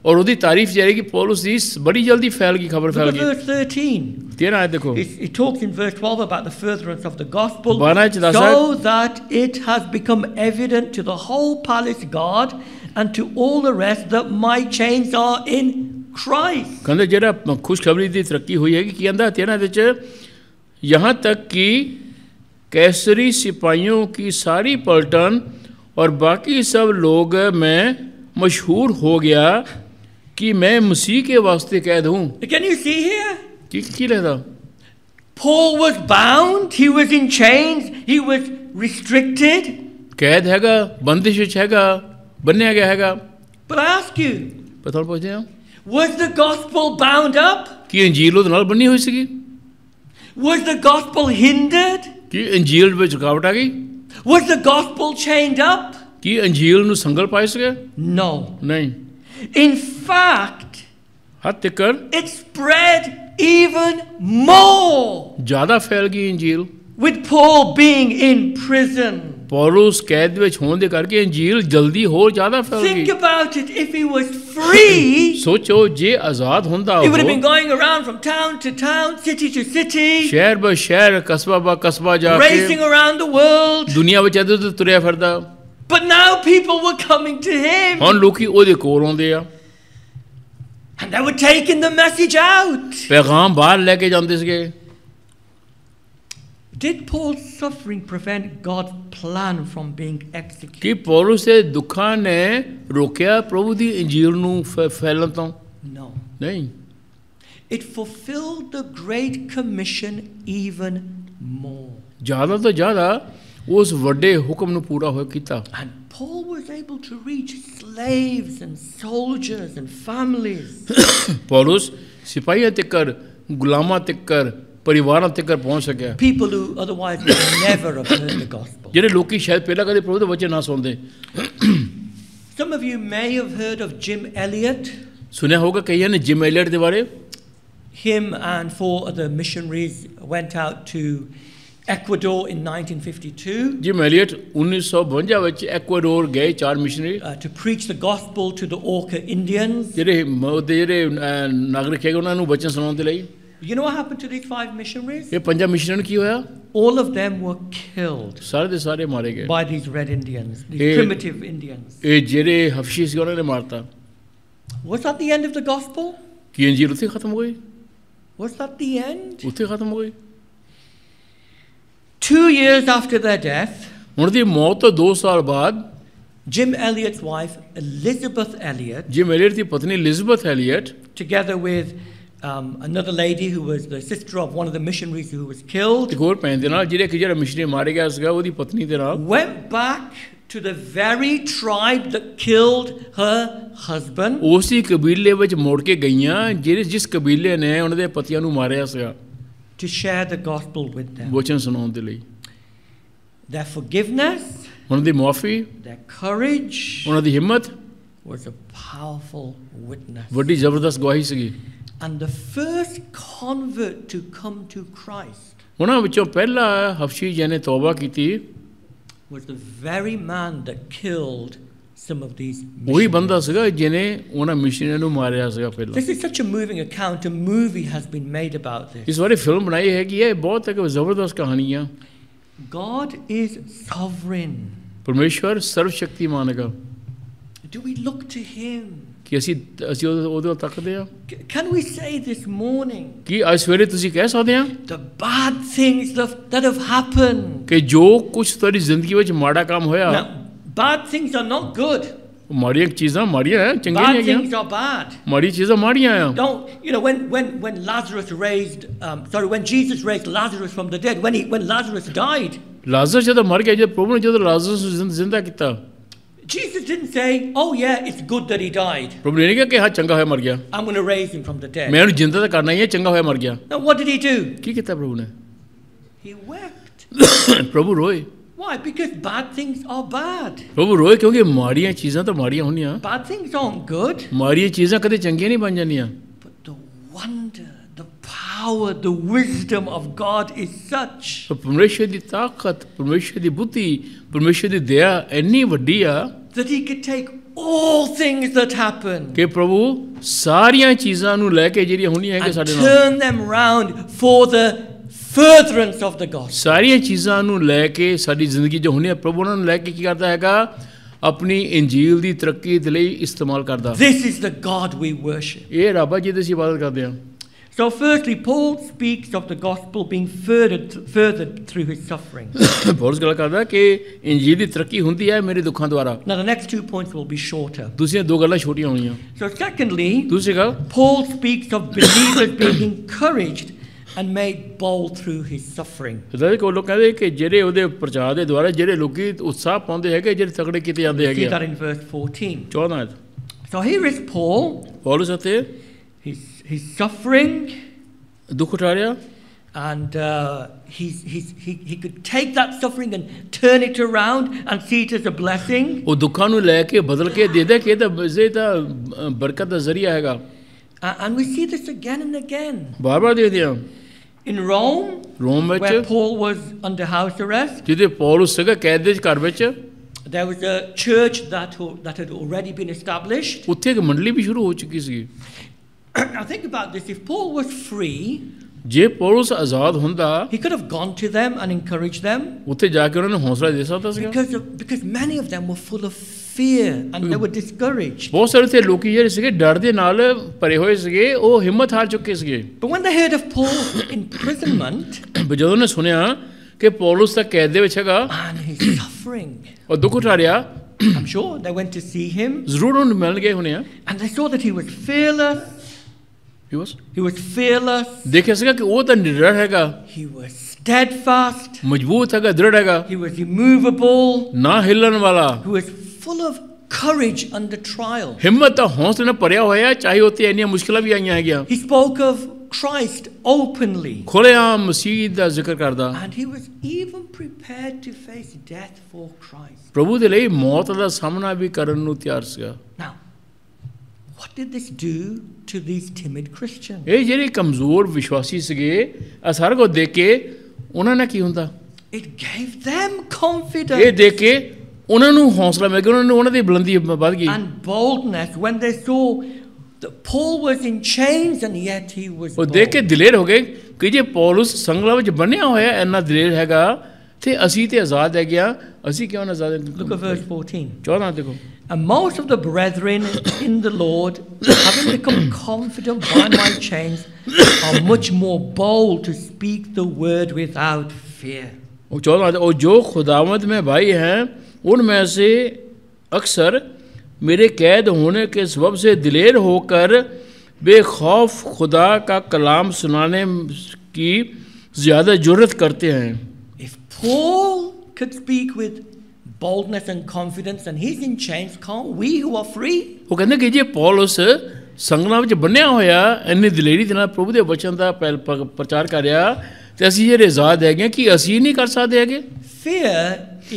ਔਰ ਉਹਦੀ ਤਾਰੀਫ ਜਿਹੜੀ ਕਿ ਪੌਲਸ ਦੀ ਬੜੀ ਜਲਦੀ ਫੈਲ ਗਈ, ਖਬਰ ਫੈਲ Look at ਗਈ। verse 13. 13 ਆਇਤ ਦੇਖੋ। It talks in verse 12 about the furtherance of the gospel, 12 ਚ ਦੱਸਦਾ ਹੈ, so that it has become evident to the whole palace guard and to all the rest that my chains are in Christ. ਕਹਿੰਦੇ ਜਿਹੜਾ ਖੁਸ਼ਖਬਰੀ ਦੀ ਤਰੱਕੀ ਹੋਈ ਹੈ ਕਿ ਕੀ ਕਹਿੰਦਾ 13 ਵਿੱਚ, यहाँ तक कि कैसरी सिपाहियों की सारी पलटन और बाकी सब लोग में मशहूर हो गया कि मैं मसीह के वास्ते कैद हूँ। Can you see here? की लिखा? Paul was bound, he was in chains, he was restricted. कैद हैगा, बंदिश विच हैगा, बन्निया गया हैगा। But I ask you, पता पूछते हैं, was the gospel bound up? कि इंजील ਉਹਦੇ ਨਾਲ ਬੰਨੀ ਹੋਈ ਸੀਗੀ? Was the gospel hindered? कि इंजील ਵਿੱਚ ਰੁਕਾਵਟ ਆ ਗਈ? Was the gospel chained up? कि इंजील ਨੂੰ ਸੰਗਲ ਪਾਏ ਸੀਗੇ? No. ਨਹੀਂ। In fact, ਹੱਦ ਤੱਕਰ it spread even more ਜ਼ਿਆਦਾ ਫੈਲ ਗਈ ਇੰਜੀਲ। with Paul being in prison. Paulus ਕੈਦ ਵਿੱਚ ਹੋਣ ਦੇ ਕਰਕੇ ਇੰਜੀਲ ਜਲਦੀ ਹੋਰ ਜ਼ਿਆਦਾ ਫੈਲ Think ਗਈ। about it, if he was free, ਸੋਚੋ ਜੇ ਆਜ਼ਾਦ ਹੁੰਦਾ he would have been ਉਹ going around from town to town, city to city, ਸ਼ਹਿਰ ਬ ਸ਼ਹਿਰ ਕਸਬਾ ਬ ਕਸਬਾ ਜਾ racing K around the world. ਦੁਨੀਆ ਵਿੱਚ ਇੱਧਰ ਉੱਧਰ ਤੁਰਿਆ ਫਿਰਦਾ। But now people were coming to him ਹੁਣ ਲੋਕੀ ਉਹਦੇ ਕੋਲ ਆਉਂਦੇ ਆ, and they were taking the message out. ਪੈਗਾਮ ਬਾਹਰ ਲੈ ਕੇ ਜਾਂਦੇ ਸੀਗੇ। Did Paul's suffering prevent God's plan from being executed? ਕਿ ਪੌਲਸ ਦੇ ਦੁੱਖਾਂ ਨੇ ਰੋਕਿਆ ਪ੍ਰਭੂ ਦੀ ਇੰਜੀਲ ਨੂੰ ਫੈਲਣ ਤੋਂ? No. ਨਹੀਂ। It fulfilled the Great Commission even more. ਜ਼ਿਆਦਾ ਤੋਂ ਜ਼ਿਆਦਾ ਉਸ ਵੱਡੇ ਹੁਕਮ ਨੂੰ ਪੂਰਾ ਹੋਇਆ ਕੀਤਾ। And Paul was able to reach slaves and soldiers and families. Paulus ਸਿਪਾਹੀਆਂ ਤੱਕਰ, ਗੁਲਾਮਾਂ ਤੱਕਰ, ਪਰਿਵਾਰਾਂ ਤੱਕਰ ਪਹੁੰਚ ਸਕਿਆ। People who otherwise would never have heard the gospel. ਜਿਹੜੇ ਲੋਕੀ ਸ਼ਾਇਦ ਪਹਿਲਾਂ ਕਦੇ ਪ੍ਰਭੂ ਦੇ ਵਚਨ ਨਾ ਸੁਣਦੇ। Some of you may have heard of Jim Elliot. ਸੁਣਿਆ ਹੋਗਾ ਕਈਆਂ ਨੇ ਜਿਮ ਐਲੀਅਟ ਦੇ ਬਾਰੇ। Him and 4 other missionaries went out to Ecuador in 1952 gym Elliot 1952 ਵਿੱਚ ਐਕਵਾਡੋਰ ਗਏ 4 missionary to preach the gospel to the Auca Indians. ਜਿਹੜੇ ਨਾਗਰਿਕ ਹੈਗੇ ਉਹਨਾਂ ਨੂੰ ਵਚਨ ਸੁਣਾਉਣ ਦੇ ਲਈ। You know what happened to these 5 missionaries? ਇਹ 5 ਮਿਸ਼ਨਰੀ ਨੂੰ ਕੀ ਹੋਇਆ? All of them were killed ਸਾਰੇ ਦੇ ਸਾਰੇ ਮਾਰੇ ਗਏ। by these red Indians, these primitive Indians. ਇਹ ਜਿਹੜੇ ਹਫਸ਼ੀ ਸੀ ਉਹਨਾਂ ਨੇ ਮਾਰਤਾ। Was that the end of the gospel? ਕੀ ਇੰਜੀਲ ਉੱਥੇ ਖਤਮ ਹੋ ਗਈ? Was that the end? ਉੱਥੇ ਖਤਮ ਹੋ ਗਈ। 2 years after their death, ਉਹਨਾਂ ਦੀ ਮੌਤ ਤੋਂ 2 ਸਾਲ ਬਾਅਦ Jim Elliot's wife, Elizabeth Elliot, gym Elliot ਦੀ ਪਤਨੀ ਐਲਿਜ਼ਬeth Elliot, together with another lady who was the sister of one of the missionaries who was killed, ਇੱਕ ਹੋਰ ਭੈਣ ਦੇ ਨਾਲ ਜਿਹੜਾ ਮਿਸ਼ਨਰੀ ਮਾਰੇ ਗਿਆ ਸੀਗਾ ਉਹਦੀ ਪਤਨੀ ਦੇ ਨਾਲ went back to the very tribe that killed her husband. ਉਸੇ ਕਬੀਲੇ ਵਿੱਚ ਮੁੜ ਕੇ ਗਈਆਂ ਜਿਸ ਕਬੀਲੇ ਨੇ ਉਹਨਾਂ ਦੇ ਪਤੀਆਂ ਨੂੰ ਮਾਰਿਆ ਸੀਗਾ। To share the gospel with them. ਵਚਨ ਸੁਣਾਉਣ ਦੇ ਲਈ। Their forgiveness, ਉਹਨਾਂ ਦੀ ਮੁਆਫੀ, their courage ਉਹਨਾਂ ਦੀ ਹਿੰਮਤ was a powerful witness. ਵੱਡੀ ਜ਼ਬਰਦਸਤ ਗਵਾਹੀ ਸੀਗੀ। And the first convert to come to Christ ਉਹਨਾਂ ਵਿੱਚੋਂ ਪਹਿਲਾ ਹਫਸ਼ੀ ਜਿਹਨੇ ਤੌਬਾ ਕੀਤੀ was the very man that killed some of these ਉਹੀ ਬੰਦਾ ਸੀਗਾ ਜਿਹਨੇ ਉਹਨਾਂ ਮਿਸ਼ਨਰੀਆਂ ਨੂੰ ਮਾਰਿਆ ਸੀਗਾ ਪਹਿਲਾਂ। This is such a moving account. A movie has been made about this. ਇਸ ਬਾਰੇ ਫਿਲਮ ਬਣਾਈ ਹੈਗੀ ਇਹ ਬਹੁਤ ਇੱਕ ਜ਼ਬਰਦਸਤ ਕਹਾਣੀ ਆ। God is sovereign. ਪਰਮੇਸ਼ਵਰ ਸਰਵ ਸ਼ਕਤੀਮਾਨ ਹੈਗਾ। Do we look to him? ਕਿ ਅਸੀਂ ਉਹਦੇ ਵੱਲ ਤੱਕਦੇ ਆ। Can we say this morning ਕੀ ਅੱਜ ਸਵੇਰੇ ਤੁਸੀਂ ਕਹਿ ਸਕਦੇ ਆ the bad things that have happened? ਕਿ ਜੋ ਕੁਝ ਤੁਹਾਡੀ ਜ਼ਿੰਦਗੀ ਵਿੱਚ ਮਾੜਾ ਕੰਮ ਹੋਇਆ, Now, bad things are not good. ਮਾੜੀਆਂ ਚੀਜ਼ਾਂ ਮਾੜੀਆਂ ਹੈ, ਚੰਗੀਆਂ Bad ਨਹੀਂ ਹੈਗੀਆਂ। things are bad. ਮਾੜੀ ਚੀਜ਼ਾਂ ਮਾੜੀਆਂ ਆ। Don't, you know, when Lazarus raised, when Jesus raised Lazarus from the dead, when Lazarus died, Lazarus ਜਦੋਂ ਮਰ ਗਿਆ, ਜਦ ਪ੍ਰਭੂ ਨੇ ਜਦੋਂ ਲਾਜ਼ਰ ਨੂੰ ਜ਼ਿੰਦਾ ਕੀਤਾ, Jesus didn't say, oh yeah, it's good that he died. ਪ੍ਰਭੂ ਨੇ ਨਹੀਂ ਕਿਹਾ ਕਿ ਹਾਂ ਚੰਗਾ ਹੋਇਆ ਮਰ ਗਿਆ, I'm going to raise him from the dead. ਮੈਂ ਉਹਨੂੰ ਜ਼ਿੰਦਾ ਤਾਂ ਕਰਨਾ ਹੀ ਹੈ, ਚੰਗਾ ਹੋਇਆ ਮਰ ਗਿਆ। Now what did he do? ਕੀ ਕੀਤਾ ਪ੍ਰਭੂ ਨੇ? He wept. ਪ੍ਰਭੂ ਰੋਏ। Why? Because bad things are bad. ਪ੍ਰਭੂ ਰੋਏ ਕਿਉਂਕਿ ਮਾੜੀਆਂ ਚੀਜ਼ਾਂ ਤਾਂ ਮਾੜੀਆਂ ਹੁੰਦੀਆਂ। Bad things aren't good. ਮਾੜੀਆਂ ਚੀਜ਼ਾਂ ਕਦੇ ਚੰਗੀਆਂ ਨਹੀਂ ਬਣ ਜਾਂਦੀਆਂ। But the wonder, the power, the wisdom of God is such. ਪਰਮੇਸ਼ਰ ਦੀ ਤਾਕਤ, ਪਰਮੇਸ਼ਰ ਦੀ ਬੁੱਧੀ, ਪਰਮੇਸ਼ਰ ਦੀ ਦਇਆ ਇੰਨੀ ਵੱਡੀ ਆ that he could take all things that happen ਕਿ ਪ੍ਰਭੂ ਸਾਰੀਆਂ ਚੀਜ਼ਾਂ ਨੂੰ ਲੈ ਕੇ ਜਿਹੜੀਆਂ ਹੁੰਦੀਆਂ ਹੈਗੇ ਸਾਡੇ ਨਾਲ, turn them round for the furtherance of the gospel. ਸਾਰੀਆਂ ਚੀਜ਼ਾਂ ਨੂੰ ਲੈ ਕੇ ਸਾਡੀ ਜ਼ਿੰਦਗੀ ਜੋ ਹੁੰਦੀ ਹੈ, ਪ੍ਰਭੂ ਉਹਨਾਂ ਨੂੰ ਲੈ ਕੇ ਕੀ ਕਰਦਾ ਹੈਗਾ? ਆਪਣੀ ਇੰਜੀਲ ਦੀ ਤਰੱਕੀ ਦੇ ਲਈ ਇਸਤੇਮਾਲ ਕਰਦਾ। This is the God we worship. ਇਹ ਰੱਬ ਜਿਹਦੀ ਅਸੀਂ ਇਬਾਦਤ ਕਰਦੇ ਹਾਂ। So firstly, Paul speaks of the gospel being furthered through his suffering. Paulus ਗੱਲ ਕਰਦਾ ਕਿ ਇੰਜੀਲ ਦੀ ਤਰੱਕੀ ਹੁੰਦੀ ਹੈ ਮੇਰੇ ਦੁੱਖਾਂ ਦੁਆਰਾ। Now the next 2 points will be shorter. ਦੂਸਰੀਆਂ 2 ਗੱਲਾਂ ਛੋਟੀਆਂ ਹੋਣੀਆਂ। So secondly, ਦੂਸਰੀ ਗੱਲ, Paul speaks of believers being encouraged and made bold through his suffering. ਜਦੋਂ ਕਿ ਲੋਕ ਕਹਿੰਦੇ ਕਿ ਜਿਹੜੇ ਉਹਦੇ ਪ੍ਰਚਾਰ ਦੇ ਦੁਆਰਾ ਜਿਹੜੇ ਲੋਕੀ ਉਤਸ਼ਾਹ ਪਾਉਂਦੇ ਹੈਗੇ, ਜਿਹੜੇ ਤਕੜੇ ਕੀਤੇ ਜਾਂਦੇ See ਹੈਗੇ। that in verse 14. 14 So here is Paul. Paulus ਅਤੇ He's suffering, ਦੁੱਖ ਉਠਾ ਰਿਹਾ, and he could take that suffering and turn it around and see it as a blessing. ਉਹ ਦੁੱਖਾਂ ਨੂੰ ਲੈ ਕੇ ਬਦਲ ਕੇ ਦੇ ਦੇ ਕਿ ਇਹ ਤਾਂ ਬਰਕਤ ਦਾ ਜ਼ਰੀਆ ਹੈਗਾ। And we see this again and again. ਬਾਰ-ਬਾਰ ਦੇਖਦੇ ਹਾਂ। In Rome, ਰੋਮ where ਵਿੱਚ Paul was under house arrest, ਜਿਹਦੇ ਪੌਲਸ ਸੀਗਾ ਕੈਦ ਦੇ ਘਰ ਵਿੱਚ, there was a church that had already been established. ਉੱਥੇ ਇੱਕ ਮੰਡਲੀ ਵੀ ਸ਼ੁਰੂ ਹੋ ਚੁੱਕੀ ਸੀ। Now think about this. If Paul was free, ਜੇ ਪੌਲਸ ਆਜ਼ਾਦ ਹੁੰਦਾ, he could have gone to them and encouraged them, ਉੱਥੇ ਜਾ ਕੇ ਉਹਨਾਂ ਨੂੰ ਹੌਸਲਾ ਦੇ ਸਕਦਾ ਸੀਗਾ। because many of them were full of fear and they were discouraged. ਬਹੁਤ ਸਾਰੇ ਤੇ ਲੋਕੀ ਜਿਹੜੇ ਸੀਗੇ ਡਰ ਦੇ ਨਾਲ ਭਰੇ ਹੋਏ ਸੀਗੇ, ਉਹ ਹਿੰਮਤ ਹਾਰ ਚੁੱਕੇ ਸੀਗੇ। But when they heard of Paul's imprisonment, ਜਦੋਂ ਉਹਨੇ ਸੁਣਿਆ ਕਿ ਪੌਲਸ ਤਾਂ ਕੈਦ ਦੇ ਵਿੱਚ ਹੈਗਾ and he's suffering. ਔਰ ਦੁੱਖ ਉਠਾ ਰਿਹਾ। I'm sure they went to see him, ਜ਼ਰੂਰ ਉਹਨੂੰ ਮਿਲਣ ਗਏ ਹੋਣੇ ਆ। and they saw that he was fearless. He was fearless. ਦੇਖਿਆ ਸੀਗਾ ਕਿ ਉਹ ਤਾਂ ਨਿਡਰ ਹੈਗਾ, He was steadfast. ਮਜ਼ਬੂਤ ਹੈਗਾ, ਦ੍ਰਿੜ ਹੈਗਾ, He was immovable. ਨਾ ਹਿੱਲਣ ਵਾਲਾ, He was full of courage under trial. ਹਿੰਮਤ ਤਾਂ ਹੌਸਲੇ ਨਾਲ ਭਰਿਆ ਹੋਇਆ, ਚਾਹੇ ਉੱਥੇ ਇੰਨੀਆਂ ਮੁਸ਼ਕਿਲਾਂ ਵੀ ਆਈਆਂ ਹੈਗੀਆਂ। He spoke of Christ openly. ਖੁੱਲ੍ਹੇਆਮ ਮਸੀਹ ਦਾ ਜ਼ਿਕਰ ਕਰਦਾ, And he was even prepared to face death for Christ. ਪ੍ਰਭੂ ਦੇ ਲਈ ਮੌਤ ਦਾ ਸਾਹਮਣਾ ਵੀ ਕਰਨ ਨੂੰ ਤਿਆਰ ਸੀਗਾ। Now, what did this do to these timid Christians? ਇਹ ਜਿਹੜੇ ਕਮਜ਼ੋਰ ਵਿਸ਼ਵਾਸੀ ਸੀਗੇ, ਇਹ ਸਾਰਾ ਕੁਝ ਦੇਖ ਕੇ ਉਹਨਾਂ ਨੇ ਕੀ ਹੁੰਦਾ, It gave them confidence ਇਹ ਦੇਖ ਕੇ ਉਹਨਾਂ ਨੂੰ ਹੌਸਲਾ ਮਿਲ ਗਿਆ, ਉਹਨਾਂ ਦੀ ਬੁਲੰਦੀ ਵੱਧ ਗਈ and boldness when they saw that Paul was in chains and yet he was ਉਹ ਦੇਖ ਕੇ bold. ਦਿਲੇਰ ਹੋ ਗਏ ਕਿ ਜੇ ਪੌਲਸ ਸੰਗਲਾਂ ਵਿੱਚ ਬੰਨਿਆ ਹੋਇਆ ਇੰਨਾ ਦਿਲੇਰ ਹੈਗਾ ਤੇ ਅਸੀਂ ਤੇ ਆਜ਼ਾਦ ਹੈਗੇ ਆ, ਅਸੀਂ ਕਿਉਂ ਨਾ ਆਜ਼ਾਦ? Look at verse 14. 14 ਦੇਖੋ। And most of the brethren in the Lord, having become confident by my chains, are much more bold to speak the word without fear. वो 14 और जो खुदावंद में भाई हैं उनमें से अक्सर मेरे कैद होने के सबब से दिलेर होकर बेखौफ खुदा का कलाम सुनाने की ज़्यादा जुर्रत करते हैं। If Paul could speak with boldness and confidence and he's in chains, can't we who are free? वो कहते कि जे पौलुस ਸੰਗਲਾਂ ਵਿੱਚ ਬੰਨਿਆ ਹੋਇਆ ਇੰਨੀ ਦਲੇਰੀ ਦੇ ਨਾਲ ਪ੍ਰਭੂ ਦੇ ਵਚਨ ਦਾ ਪ੍ਰਚਾਰ ਕਰ ਰਿਹਾ ਤੇ ਅਸੀਂ ਜਿਹੜੇ ਆਜ਼ਾਦ ਹੈਗੇ ਕਿ ਅਸੀਂ ਨਹੀਂ ਕਰ ਸਕਦੇ ਹੈਗੇ? Fear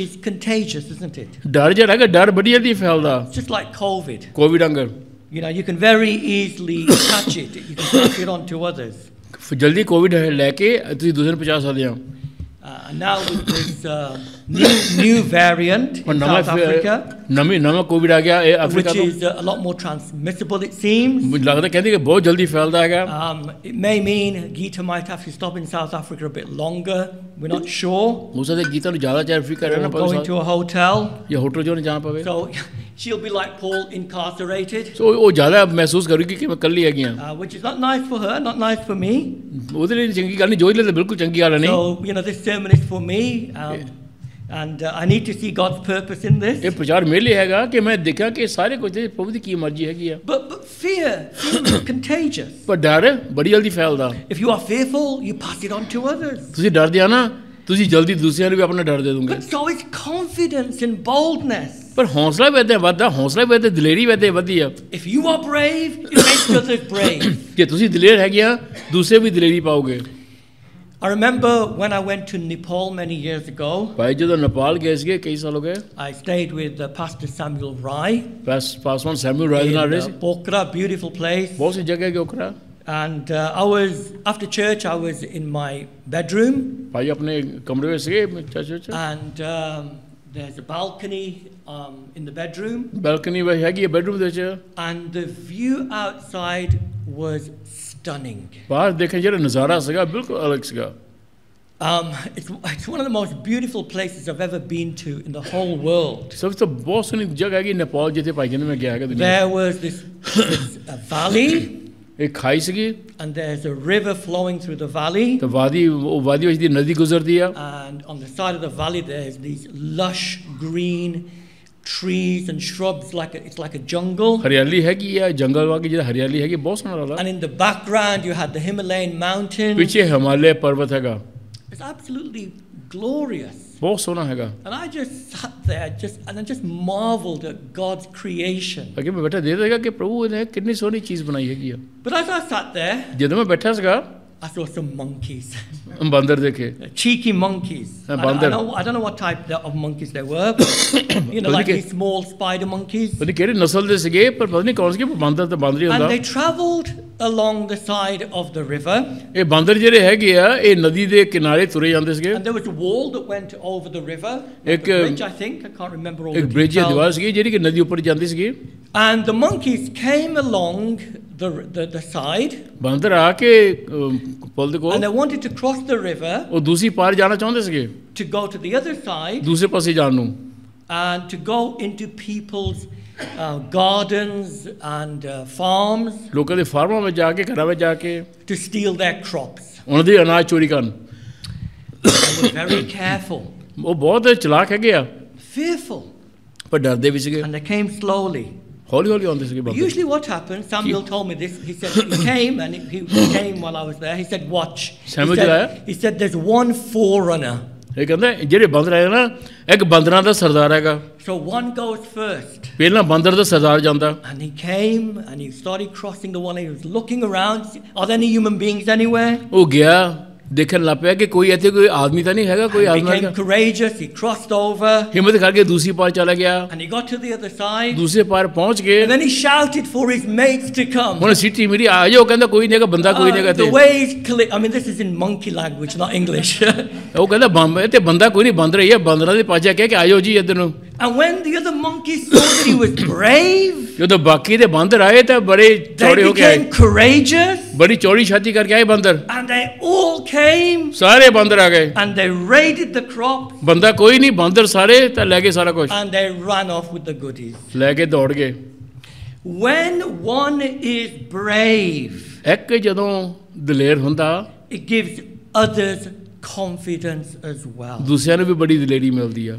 is contagious, isn't it? ਡਰ ਜਿਹੜਾ ਹੈਗਾ, ਡਰ ਬੜੀ ਜਲਦੀ ਫੈਲਦਾ, It's just like COVID. Covid ਵਾਂਗਰ। You know, you can very easily catch it. You can pass it on to others. ਜਲਦੀ ਕੋਵਿਡ ਲੈ ਕੇ ਤੁਸੀਂ ਦੂਸਰੇ ਨੂੰ ਪਹੁੰਚਾ ਸਕਦੇ ਹੋ। Now with this new variant in South Africa, ਨਵਾਂ ਕੋਵਿਡ ਆ ਗਿਆ ਇਹ ਅਫਰੀਕਾ which ਤੋਂ, is a lot more transmissible, it seems. ਮੈਨੂੰ ਲੱਗਦਾ ਕਹਿੰਦੇ ਕਿ ਬਹੁਤ ਜਲਦੀ ਫੈਲਦਾ ਹੈਗਾ। It may mean Gita might have to stop in South Africa a bit longer. We're not sure. ਹੋ ਸਕਦਾ ਗੀਤਾ ਨੂੰ ਜ਼ਿਆਦਾ ਚਿਰ ਅਫਰੀਕਾ ਰਹਿਣਾ Or going ਪਵੇ to a hotel. ਜਾਂ ਹੋਟਲ ਜੋ ਜਾਣਾ ਪਵੇ। So she'll be like Paul, incarcerated, ਸੋ ਉਹ ਜ਼ਿਆਦਾ ਮਹਿਸੂਸ ਕਰੂਗੀ ਕਿ ਮੈਂ ਇਕੱਲੀ ਹੈਗੀ ਹਾਂ। which is not nice for her, not nice for me. ਉਹਦੇ ਲਈ ਚੰਗੀ ਗੱਲ ਨਹੀਂ, ਜੋ ਲਈ ਤਾਂ ਬਿਲਕੁਲ ਚੰਗੀ ਗੱਲ ਨਹੀਂ। So, you know, this sermon is for me, and I need to see God's purpose in this. ਇਹ ਪ੍ਰਚਾਰ ਮੇਰੇ ਲਈ ਹੈਗਾ ਕਿ ਮੈਂ ਦੇਖਾਂ ਕਿ ਸਾਰੇ ਕੁਝ ਤੇ ਪ੍ਰਭੂ ਦੀ ਕੀ ਮਰਜ਼ੀ ਹੈਗੀ ਆ। But fear is contagious. ਪਰ ਡਰ ਬੜੀ ਜਲਦੀ ਫੈਲਦਾ। If you are fearful, you pass it on to others. ਤੁਸੀਂ ਡਰਦੇ ਆ ਨਾ, ਤੁਸੀਂ ਜਲਦੀ ਦੂਸਰਿਆਂ ਨੂੰ ਵੀ ਆਪਣਾ ਡਰ ਦੇ ਦੋਗੇ। But so is confidence and boldness. ਪਰ ਹੌਸਲਾ ਵੀ ਇੱਦਾਂ ਵੱਧਦਾ, ਹੌਸਲਾ ਵੀ ਇੱਦਾਂ ਦਲੇਰੀ ਵੀ ਇੱਦਾਂ ਵਧਦੀ ਆ। If you are brave, it makes others brave. ਜੇ ਤੁਸੀਂ ਦਲੇਰ ਹੈਗੇ ਆ, ਦੂਸਰੇ ਵੀ ਦਲੇਰੀ ਪਾਓਗੇ। I remember when I went to Nepal many years ago. ਭਾਈ ਜਦੋਂ ਨੇਪਾਲ ਗਏ ਸੀਗੇ ਕਈ ਸਾਲ ਹੋ ਗਏ, I stayed with Pastor Samuel Rai ਪਾਸਵਾਨ ਸੈਮੂਅਲ ਰਾਏ ਨਾਲ ਰਹੇ in C. Pokhara, beautiful place. ਬਹੁਤ ਸੀ ਜਗ੍ਹਾ ਕਿ ਉਖਰਾ। And I was, after church, I was in my bedroom. ਭਾਈ ਆਪਣੇ ਕਮਰੇ ਵਿੱਚ ਸੀਗੇ ਚਰਚ ਵਿੱਚ। And there's a balcony in the bedroom. Balcony ਵਿੱਚ ਹੈਗੀ ਹੈ ਬੈਡਰੂਮ ਦੇ ਵਿੱਚ। And the view outside was stunning. ਬਾਹਰ ਦੇਖਣ ਜਿਹੜਾ ਨਜ਼ਾਰਾ ਸੀਗਾ ਬਿਲਕੁਲ ਅਲੱਗ ਸੀਗਾ। It's one of the most beautiful places I've ever been to in the whole world. ਸਭ ਤੋਂ ਬਹੁਤ ਸੋਹਣੀ ਜਗ੍ਹਾ ਹੈਗੀ ਨੇਪਾਲ ਜਿੱਥੇ ਭਾਈ ਜੀ ਨੇ ਮੈਂ ਗਿਆ ਹੈਗਾ ਦੁਨੀਆ। There was this a valley, ਇੱਕ ਖਾਈ ਸੀਗੀ and there's a river flowing through the valley. ਤੇ ਵਾਦੀ, ਉਹ ਵਾਦੀ ਵਿੱਚ ਦੀ ਨਦੀ ਗੁਜ਼ਰਦੀ ਆ। And on the side of the valley, there's these lush green trees and shrubs, it's like a jungle. ਹਰਿਆਲੀ ਹੈਗੀ ਆ, ਜੰਗਲ ਵਾਂਗੀ ਜਿਹੜਾ ਹਰਿਆਲੀ ਹੈਗੀ ਬਹੁਤ ਸੋਹਣਾ ਲੱਗਦਾ। And in the background, you had the Himalayan mountains. ਪਿੱਛੇ ਹਿਮਾਲय ਪਰਬਤ ਹੈਗਾ, It's absolutely glorious. ਬਹੁਤ ਸੋਹਣਾ ਹੈਗਾ। And I just sat there, and I just marveled at God's creation. ਅੱਗੇ ਮੈਂ ਬੈਠਾ ਦੇਖ ਰਿਹਾ ਕਿ ਪ੍ਰਭੂ ਨੇ ਕਿੰਨੀ ਸੋਹਣੀ ਚੀਜ਼ ਬਣਾਈ ਹੈਗੀ ਆ। But as I sat there, ਜਦੋਂ ਮੈਂ ਬੈਠਾ ਸੀਗਾ, I saw some monkeys. ਬਾਂਦਰ ਦੇਖੇ। Cheeky monkeys. I don't know what type of monkeys they were, but, you know, like these small spider monkeys. ਪਤਾ ਨਹੀਂ ਕਿਹੜੀ ਨਸਲ ਦੇ ਸੀਗੇ, ਪਰ ਪਤਾ ਨਹੀਂ ਕੌਣ ਸੀਗੇ, ਬਾਂਦਰ ਤਾਂ ਬਾਂਦਰ ਹੀ ਹੁੰਦਾ। And they traveled along the side of the river. ਇਹ ਬਾਂਦਰ ਜਿਹੜੇ ਹੈਗੇ ਆ, ਇਹ ਨਦੀ ਦੇ ਕਿਨਾਰੇ ਤੁਰੇ ਜਾਂਦੇ ਸੀਗੇ। And there was a wall that went over the river. ਇੱਕ bridge, I think. I can't remember all the ਇੱਕ ਬ੍ਰਿਜ ਜਾਂ ਦੀਵਾਰ details. ਸੀਗੀ ਜਿਹੜੀ ਕਿ ਨਦੀ ਉੱਪਰ ਜਾਂਦੀ ਸੀਗੀ। And the monkeys came along the side. ਬਾਂਦਰ ਆ ਕੇ ਪੁੱਲ ਦੇ And ਕੋਲ they wanted to cross the river ਉਹ ਦੂਸਰੀ ਪਾਰ ਜਾਣਾ ਚਾਹੁੰਦੇ ਸੀਗੇ, to go to the other side ਦੂਸਰੇ ਪਾਸੇ ਜਾਣ ਨੂੰ। and to go into people's gardens and farms ਲੋਕਾਂ ਦੇ ਫਾਰਮਾਂ ਵਿੱਚ ਜਾ ਕੇ, ਘਰਾਂ ਵਿੱਚ ਜਾ ਕੇ to steal their crops. ਉਹਨਾਂ ਦੇ ਅਨਾਜ ਚੋਰੀ ਕਰਨ। They were very careful, ਉਹ ਬਹੁਤ ਚਲਾਕ ਹੈਗੇ ਆ, fearful, ਪਰ ਡਰਦੇ ਵੀ ਸੀਗੇ, and they came slowly. ਹੌਲੀ ਹੌਲੀ ਆਉਂਦੇ ਸੀਗੇ But ਬਾਬੇ। usually what happened, Samuel told me this, he said he came, and he came while I was there, he said, watch. He said there's one forerunner. ਇਹ ਕਹਿੰਦਾ ਜਿਹੜੇ ਬਾਂਦਰ ਆਏ ਨਾ, ਇੱਕ ਬਾਂਦਰਾਂ ਦਾ ਸਰਦਾਰ ਹੈਗਾ, So one goes first. ਪਹਿਲਾਂ ਬਾਂਦਰ ਦਾ ਸਰਦਾਰ ਜਾਂਦਾ, And he came and he started crossing the wall. He was looking around. Are there any human beings anywhere? ਉਹ ਗਿਆ ਦੇਖਣ ਲੱਗ ਪਿਆ ਕਿ ਕੋਈ ਇੱਥੇ ਕੋਈ ਆਦਮੀ ਤਾਂ ਨਹੀਂ ਹੈਗਾ, ਕੋਈ He Aadmi became courageous. He crossed over. ਹਿੰਮਤ ਕਰਕੇ ਦੂਸਰੀ ਪਾਰ ਚਲਾ ਗਿਆ, And he got to the other side. ਦੂਸਰੇ ਪਾਰ ਪਹੁੰਚ ਗਏ, And then he shouted for his mates to come. ਹੁਣ ਸਿੱਟੀ ਮੇਰੀ ਆ ਜਾਓ, ਕਹਿੰਦਾ ਕੋਈ ਨਹੀਂ ਹੈਗਾ, ਬੰਦਾ ਕੋਈ ਨਹੀਂ ਹੈਗਾ The ਇੱਥੇ। way is clear. I mean, this is in monkey language, not English. ਉਹ ਕਹਿੰਦਾ ਬੰਬ ਤੇ ਬੰਦਾ ਕੋਈ ਨਹੀਂ, ਬਾਂਦਰ ਹੀ ਹੈ, ਬਾਂਦਰਾਂ ਦੇ ਪਾਜਾ ਕਹਿ ਕੇ ਆ ਜਾਓ ਜੀ ਇੱਧਰ ਨੂੰ। And when the other monkeys saw that he was brave, ਜਦੋਂ ਬਾਕੀ ਦੇ ਬਾਂਦਰ ਆਏ ਤਾਂ ਬੜੇ they ਚੌੜੇ ਹੋ ਕੇ ਆਏ, became courageous. ਬੜੀ ਚੌੜੀ ਛਾਤੀ ਕਰਕੇ ਆਏ ਬਾਂਦਰ, And they all came. ਸਾਰੇ ਬਾਂਦਰ ਆ ਗਏ, And they raided the crop. ਬੰਦਾ ਕੋਈ ਨਹੀਂ, ਬਾਂਦਰ ਸਾਰੇ ਤਾਂ ਲੈ ਗਏ ਸਾਰਾ ਕੁਝ, And they ran off with the goodies. ਲੈ ਕੇ ਦੌੜ ਗਏ। When one is brave, ਇੱਕ ਜਦੋਂ ਦਲੇਰ ਹੁੰਦਾ, it gives others confidence as well. ਦੂਸਰਿਆਂ ਨੂੰ ਵੀ ਬੜੀ ਦਲੇਰੀ ਮਿਲਦੀ ਆ।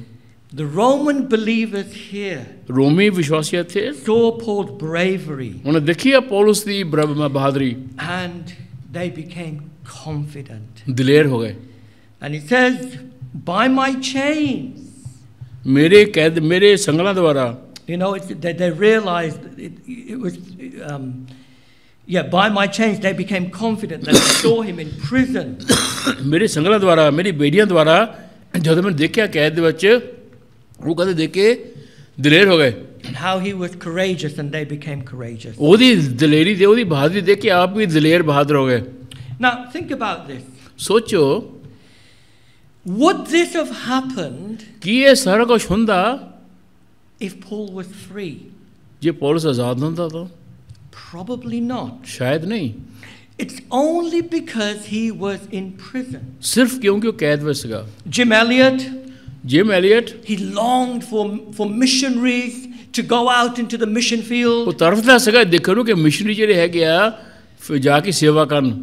The Roman believers here ਰੋਮੀ ਵਿਸ਼ਵਾਸੀ ਇੱਥੇ saw Paul's bravery ਉਹਨੇ ਦੇਖੀ ਆ ਪੌਲਸ ਦੀ ਬਹਾਦਰੀ, and they became confident. ਦਲੇਰ ਹੋ ਗਏ। And he says, by my chains. ਮੇਰੇ ਕੈਦ, ਮੇਰੇ ਸੰਗਲਾਂ ਦੁਆਰਾ, You know, they realized it was, by my chains they became confident. They saw him in prison. ਮੇਰੇ ਸੰਗਲਾਂ ਦੁਆਰਾ, ਮੇਰੀ ਬੇੜੀਆਂ ਦੁਆਰਾ, ਜਦੋਂ ਮੈਂ ਦੇਖਿਆ ਕੈਦ ਦੇ ਵਿੱਚ, ਉਹ ਕਹਿੰਦੇ ਦੇਖ ਕੇ ਦਲੇਰ ਹੋ ਗਏ। And how he was courageous and they became courageous. ਉਹਦੀ ਦਲੇਰੀ ਤੇ ਉਹਦੀ ਬਹਾਦਰੀ ਦੇਖ ਕੇ ਆਪ ਵੀ ਦਲੇਰ ਬਹਾਦਰ ਹੋ ਗਏ। Now think about this. ਸੋਚੋ, Would this have happened ਕੀ ਇਹ ਸਾਰਾ ਕੁਝ ਹੁੰਦਾ if Paul was free? ਜੇ ਪੌਲਸ ਆਜ਼ਾਦ ਹੁੰਦਾ ਤਾਂ? Probably not. ਸ਼ਾਇਦ ਨਹੀਂ। It's only because he was in prison. ਸਿਰਫ ਕਿਉਂਕਿ ਉਹ ਕੈਦ ਵਿੱਚ ਸੀਗਾ। Jim Elliot, gym Elliot, he longed for missionaries to go out into the mission field. ਉਹ ਤਰਸਦਾ ਸੀਗਾ ਦੇਖਣ ਨੂੰ ਕਿ ਮਿਸ਼ਨਰੀ ਜਿਹੜੇ ਹੈਗੇ ਆ ਫਿਰ ਜਾ ਕੇ ਸੇਵਾ ਕਰਨ।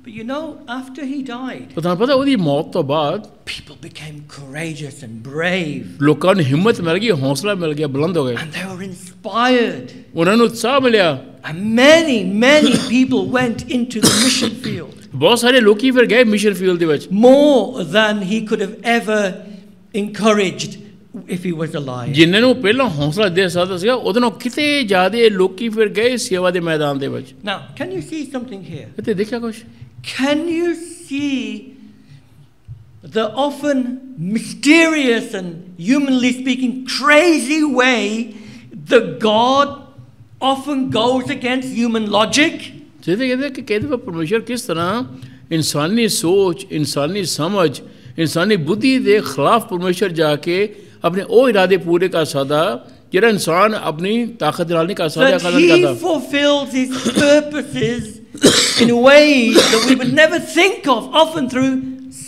But you know, after he died, ਤੁਹਾਨੂੰ ਪਤਾ ਉਹਦੀ ਮੌਤ ਤੋਂ ਬਾਅਦ people became courageous and brave. ਲੋਕਾਂ ਨੂੰ ਹਿੰਮਤ ਮਿਲ ਗਈ, ਹੌਸਲਾ ਮਿਲ ਗਿਆ, ਬੁਲੰਦ ਹੋ ਗਏ, And they were inspired. ਉਹਨਾਂ ਨੂੰ ਉਤਸ਼ਾਹ ਮਿਲਿਆ। And many people went into the mission field. ਬਹੁਤ ਸਾਰੇ ਲੋਕੀ ਫਿਰ ਗਏ ਮਿਸ਼ਨ ਫੀਲਡ ਦੇ ਵਿੱਚ, More than he could have ever encouraged if he was alive. ਜਿਨ੍ਹਾਂ ਨੂੰ ਪਹਿਲਾਂ ਹੌਸਲਾ ਦੇ ਸਕਦਾ ਸੀਗਾ, ਉਹਦੇ ਨਾਲ ਕਿਤੇ ਜ਼ਿਆਦਾ ਲੋਕੀ ਫਿਰ ਗਏ ਸੇਵਾ ਦੇ ਮੈਦਾਨ ਦੇ ਵਿੱਚ। Now, can you see something here? ਇੱਥੇ ਦੇਖਿਆ ਕੁਛ? Can you see the often mysterious and humanly speaking crazy way that God often goes against human logic? ਜਿਹਦੇ ਕਹਿੰਦੇ ਕਿ ਕਹਿੰਦੇ ਪਰਮੇਸ਼ਰ ਕਿਸ ਤਰ੍ਹਾਂ ਇਨਸਾਨੀ ਸੋਚ, ਇਨਸਾਨੀ ਸਮਝ, ਇਨਸਾਨੀ ਬੁੱਧੀ ਦੇ ਖਿਲਾਫ ਪਰਮੇਸ਼ਰ ਜਾ ਕੇ ਆਪਣੇ ਉਹ ਇਰਾਦੇ ਪੂਰੇ ਕਰ ਸਕਦਾ ਜਿਹੜਾ ਇਨਸਾਨ ਆਪਣੀ ਤਾਕਤ ਨਾਲ ਨਹੀਂ ਕਰ ਸਕਦਾ। That he fulfills his purposes in ways that we would never think of, often through